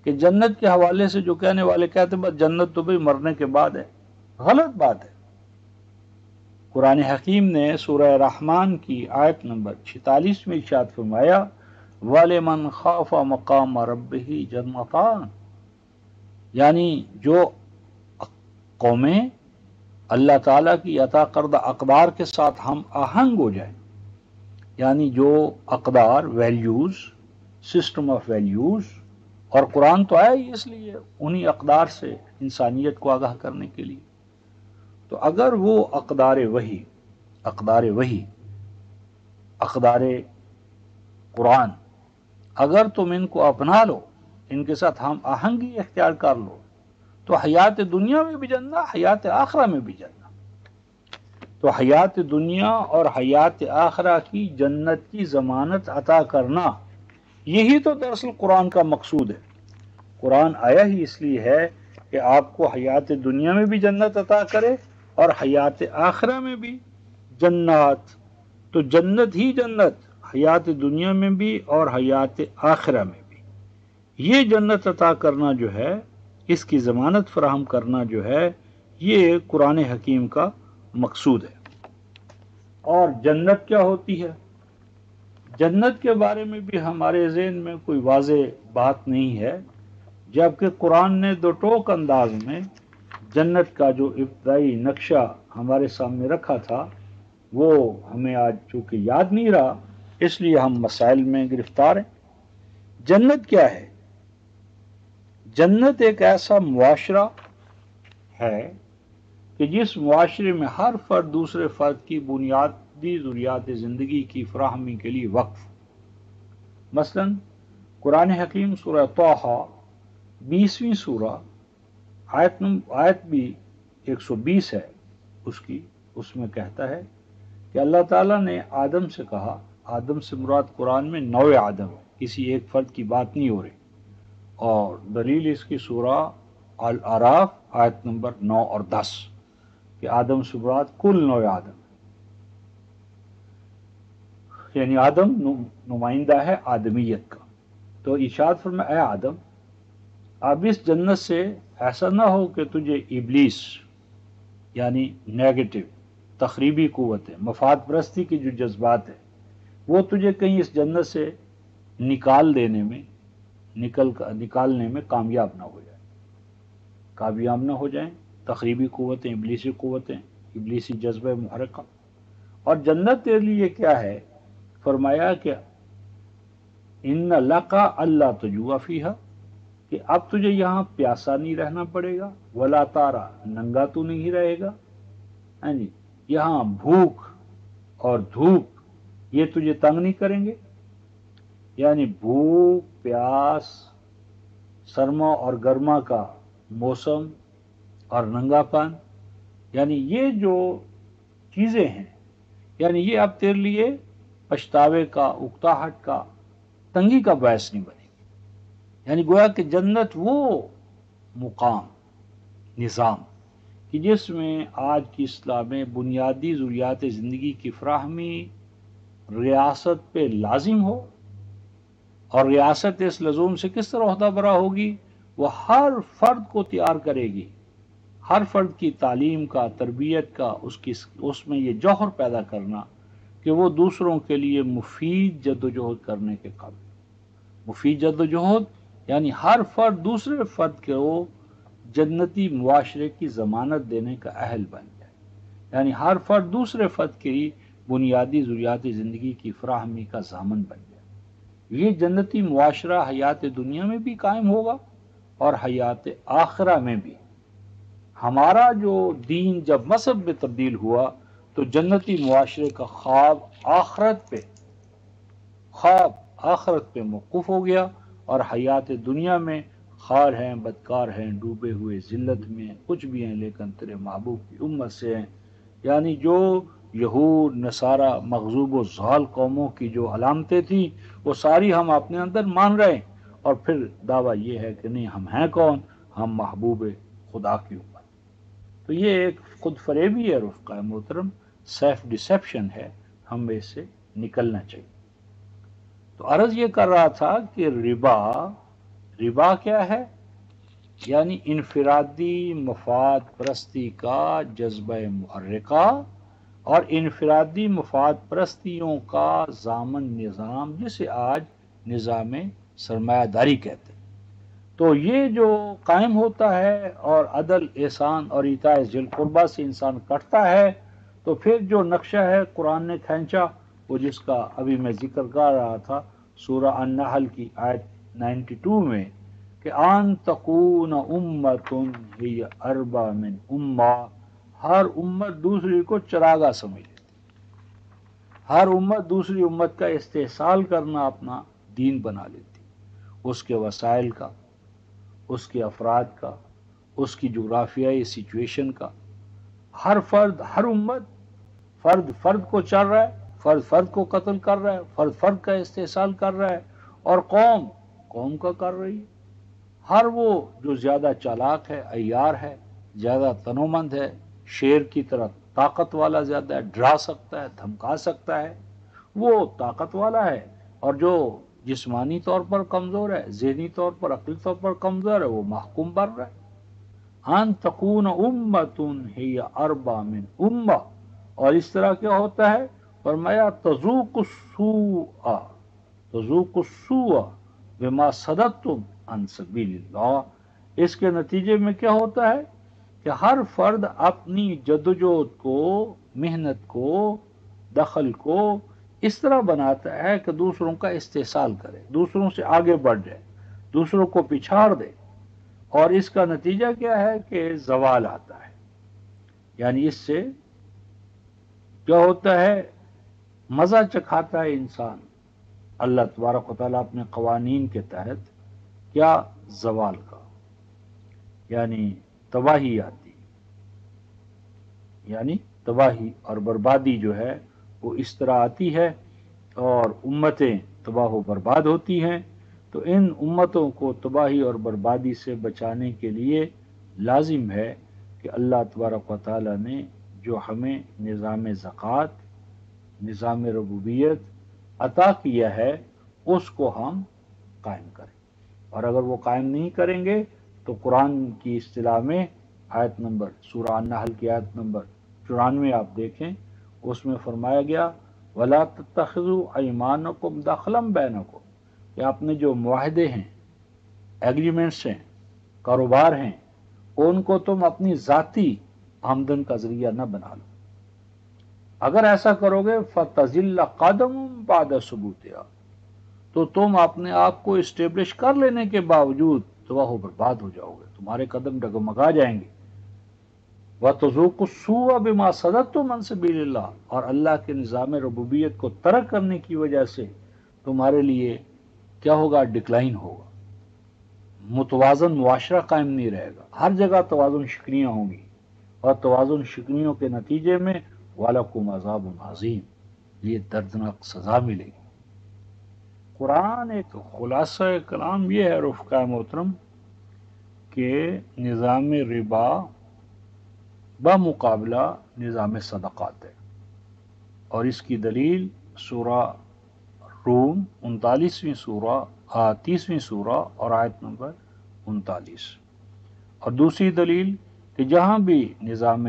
کہ جنت کے حوالے سے جو کہنے والے کہتے ہیں بس جنت تو بھی مرنے کے بعد ہے, غلط بات ہے. قرآن حکیم نے سورہ رحمان کی آیت نمبر 46 میں ارشاد فرمایا وَلِمَنْ خَافَ مَقَامَ رَبِّهِ جَنَّتَانِ. یعنی جو قومیں اللہ تعالیٰ کی عطا کردہ اقدار کے ساتھ ہم آہنگ ہو جائیں, یعنی جو اقدار, ویلیوز, سسٹم آف ویلیوز, اور قرآن تو آیا ہی اس لیے انہی اقدار سے انسانیت کو آگاہ کرنے کے لیے. تو اگر وہ اقدار وحی, اقدار قرآن, اگر تم ان کو اپنا لو, ان کے ساتھ ہم آہنگی اختیار کر لو, تو حیات دنیا میں بھی جنت, حیات آخرہ میں بھی جنت. تو حیات دنیا اور حیات آخرہ کی جنت کی ضمانت عطا کرنا, یہی تو دراصل قرآن کا مقصود ہے. قرآن آیا ہی اس لیے ہے کہ آپ کو حیات دنیا میں بھی جنت عطا کرے اور حیات آخرہ میں بھی جنات. تو جنت ہی جنت حیات دنیا میں بھی اور حیات آخرہ میں بھی. یہ جنت عطا کرنا جو ہے، اس کی ضمانت فراہم کرنا جو ہے، یہ قرآن حکیم کا مقصود ہے. اور جنت کیا ہوتی ہے؟ جنت کے بارے میں بھی ہمارے ذہن میں کوئی واضح بات نہیں ہے، جبکہ قرآن نے دو ٹوک انداز میں جنت کا جو ابتدائی نقشہ ہمارے سامنے رکھا تھا وہ ہمیں آج چونکہ یاد نہیں رہا، اس لیے ہم مسائل میں گرفتار ہیں. جنت کیا ہے؟ جنت ایک ایسا معاشرہ ہے کہ جس معاشرے میں ہر فرد دوسرے فرد کی بنیادی ضروریات زندگی کی فراہمی کے لیے وقف. مثلا قرآن حکیم سورہ طٰہٰ 20ویں سورہ آیت بھی 120 ہے اس میں کہتا ہے کہ اللہ تعالیٰ نے آدم سے کہا، آدم سے مراد قرآن میں نوع آدم ہے، کسی ایک فرد کی بات نہیں ہو رہی، اور دلیل اس کی سورہ الاعراف آیت نمبر 9 اور 10 کہ آدم سے مراد کل نوع آدم، یعنی آدم نمائندہ ہے آدمیت کا. تو ارشاد فرمایا، اے آدم، اب اس جنت سے ایسا نہ ہو کہ تجھے ابلیس یعنی نیگیٹو تخریبی قوتیں، مفاد پرستی کی جو جذبات ہیں، وہ تجھے کہیں اس جنت سے نکالنے میں کامیاب نہ ہو جائیں. تخریبی قوتیں، ابلیسی جذبہ محرکہ. اور جنت تیرے لیے کیا ہے؟ فرمایا کہ ان لک اللہ تجوع فیہا، کہ اب تجھے یہاں پیاسا نہیں رہنا پڑے گا، ولا تارا، ننگا تو نہیں رہے گا. یہاں بھوک اور دھوپ یہ تجھے تنگ نہیں کریں گے، یعنی بھوک، پیاس، سرما اور گرما کا موسم اور ننگا پن، یعنی یہ جو چیزیں ہیں، یعنی یہ اب تیرے لیے پچھتاوے کا، اکتاہٹ کا، تنگی کا باعث نہیں بنے گی. یعنی گویا کہ جنت وہ مقام، نظام کہ جس میں آج کی اصطلاح میں بنیادی ضروریات زندگی کی فراہمی ریاست پہ لازم ہو. اور ریاست اس لزوم سے کس طرح عہدہ برا ہوگی؟ وہ ہر فرد کو تیار کرے گی، ہر فرد کی تعلیم کا، تربیت کا، اس میں یہ جوہر پیدا کرنا کہ وہ دوسروں کے لیے مفید جدوجہد کرنے کے قابل. مفید جدوجہد یعنی ہر فرد دوسرے فرد کو جنتی معاشرے کی ضمانت دینے کا اہل بن جائے، یعنی ہر فرد دوسرے فرد کی بنیادی ضروریات زندگی کی فراہمی کا ضامن بن جائے. یہ جنتی معاشرہ حیات دنیا میں بھی قائم ہوگا اور حیات آخرہ میں بھی. ہمارا جو دین جب مذہب میں تبدیل ہوا تو جنتی معاشرے کا خواب آخرت پہ موقوف ہو گیا، اور حیات دنیا میں خار ہیں، بدکار ہیں، ڈوبے ہوئے ذلت میں کچھ بھی ہیں لیکن تیرے محبوب کی امت سے ہیں. یعنی جو یہود، نصارہ، مغضوب و ضال قوموں کی جو علامتیں تھیں وہ ساری ہم اپنے اندر مان رہے ہیں، اور پھر دعویٰ یہ ہے کہ نہیں، ہم ہیں کون؟ ہم محبوب خدا کی امت. تو یہ ایک خود فریبی ہے رفقا محترم، سیلف ڈسیپشن ہے، ہمیں اس سے نکلنا چاہیے. تو عرض یہ کر رہا تھا کہ ربا کیا ہے؟ یعنی انفرادی مفاد پرستی کا جذبہ محرکہ اور انفرادی مفاد پرستیوں کا ضامن نظام، جسے آج نظام سرمایہ داری کہتے ہیں. تو یہ جو قائم ہوتا ہے اور عدل، احسان اور ایتاء ذی القربیٰ سے انسان کٹتا ہے، تو پھر جو نقشہ ہے قرآن نے کھینچا، وہ جس کا ابھی میں ذکر کر رہا تھا سورہ النحل کی آیت 92 میں، کہ ان تکون امۃ ہی اربا من امہ، ہر امت دوسری کو چراغا سمجھ لیتی، ہر امت دوسری امت کا استحصال کرنا اپنا دین بنا لیتی، اس کے وسائل کا، اس کے افراد کا، اس کی جغرافیائی سچویشن کا. ہر فرد، ہر امت فرد کو چر رہا ہے، فرد کو قتل کر رہا ہے، فرد کا استحصال کر رہا ہے، اور قوم کا کر رہی ہے. ہر وہ جو زیادہ چالاک ہے، عیار ہے، زیادہ تنومند ہے، شیر کی طرح طاقت والا زیادہ ہے، ڈرا سکتا ہے، دھمکا سکتا ہے، وہ طاقت والا ہے، اور جو جسمانی طور پر کمزور ہے، ذہنی طور پر، عقلی طور پر کمزور ہے، وہ محکوم بن رہا ہے۔ ان تکون امتن ہی اربع من امہ، اور اس طرح کیا ہوتا ہے؟ فرمایا تذوق السوء، تذوق السوء بما صددتم عن سبیل اللہ۔ اس کے نتیجے میں کیا ہوتا ہے کہ ہر فرد اپنی جدوجہد کو، محنت کو، دخل کو اس طرح بناتا ہے کہ دوسروں کا استحصال کرے، دوسروں سے آگے بڑھ جائے، دوسروں کو پچھاڑ دے، اور اس کا نتیجہ کیا ہے کہ زوال آتا ہے۔ یعنی اس سے کیا ہوتا ہے؟ مزہ چکھاتا ہے انسان اللہ تبارک و تعالیٰ اپنے قوانین کے تحت، کیا؟ زوال کا، یعنی تباہی آتی، یعنی تباہی اور بربادی جو ہے وہ اس طرح آتی ہے، اور امتیں تباہ و برباد ہوتی ہیں۔ تو ان امتوں کو تباہی اور بربادی سے بچانے کے لیے لازم ہے کہ اللہ تبارک و تعالیٰ نے جو ہمیں نظام زکوٰۃ، نظام ربوبیت عطا کیا ہے، اس کو ہم قائم کریں، اور اگر وہ قائم نہیں کریں گے تو قرآن کی اصطلاح میں آیت نمبر، سورہ النحل کی آیت نمبر 94 آپ دیکھیں، اس میں فرمایا گیا وَلَا تَتَّخِذُوا أَيْمَانَكُمْ دَخْلًا بَيْنَكُمْ، کہ اپنے جو معاہدے ہیں، ایگریمنٹس ہیں، کاروبار ہیں، ان کو تم اپنی ذاتی آمدن کا ذریعہ نہ بنا لو۔ اگر ایسا کرو گے فَتَزِلَّ قَدَمٌ بَعْدَ ثُبُوتِهَا، تو تم اپنے آپ کو اسٹیبلش کر لینے کے باوجود تباہ و برباد ہو جاؤ گے، تمہارے قدم ڈگمگا جائیں گے۔ وَتَذُوقُوا السُّوءَ بِمَا صَدَدتُّمْ عَنْ سَبِيلِ اللَّهِ، اور اللہ کے نظام ربوبیت کو ترک کرنے کی وجہ سے تمہارے لیے کیا ہوگا؟ ڈکلائن ہوگا، متوازن معاشرہ قائم نہیں رہے گا، ہر جگہ توازن شکنیاں ہوں گی، اور توازن شکنیوں کے نتیجے میں وَلَكُمْ عَذَابٌ عَظِيمٌ، یہ دردناک سزا ملے گی۔ قرآن ایک خلاصہ کلام یہ ہے رفقائے محترم کہ نظام ربا بمقابلہ نظام صدقات ہے، اور اس کی دلیل سورہ روم 39ویں سورہ 30ویں سورہ اور آیت نمبر 39، اور دوسری دلیل کہ جہاں بھی نظام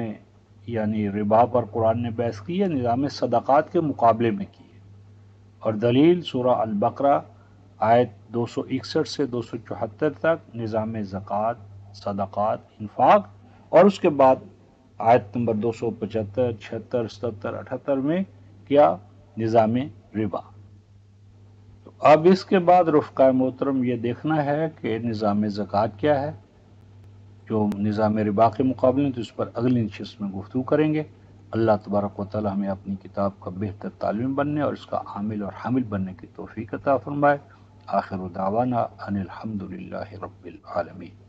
یعنی ربا پر قرآن نے بحث کی ہے، نظام صدقات کے مقابلے میں کی ہے، اور دلیل سورہ البقرہ آیت 261 سے 274 تک نظام زکوٰۃ، صدقات، انفاق، اور اس کے بعد آیت نمبر 275، 76، 77، 78 میں کیا؟ نظام ربا۔ تو اب اس کے بعد رفقائے محترم یہ دیکھنا ہے کہ نظام زکوٰۃ کیا ہے، جو نظام ربا کے مقابلے میں، تو اس پر اگلی نشست میں گفتگو کریں گے۔ اللہ تبارک و تعالی ہمیں اپنی کتاب کا بہتر تعلیم بننے اور اس کا عامل اور حامل بننے کی توفیق عطا فرمائے۔ آخر دعوانا ان الحمد للہ رب العالمین۔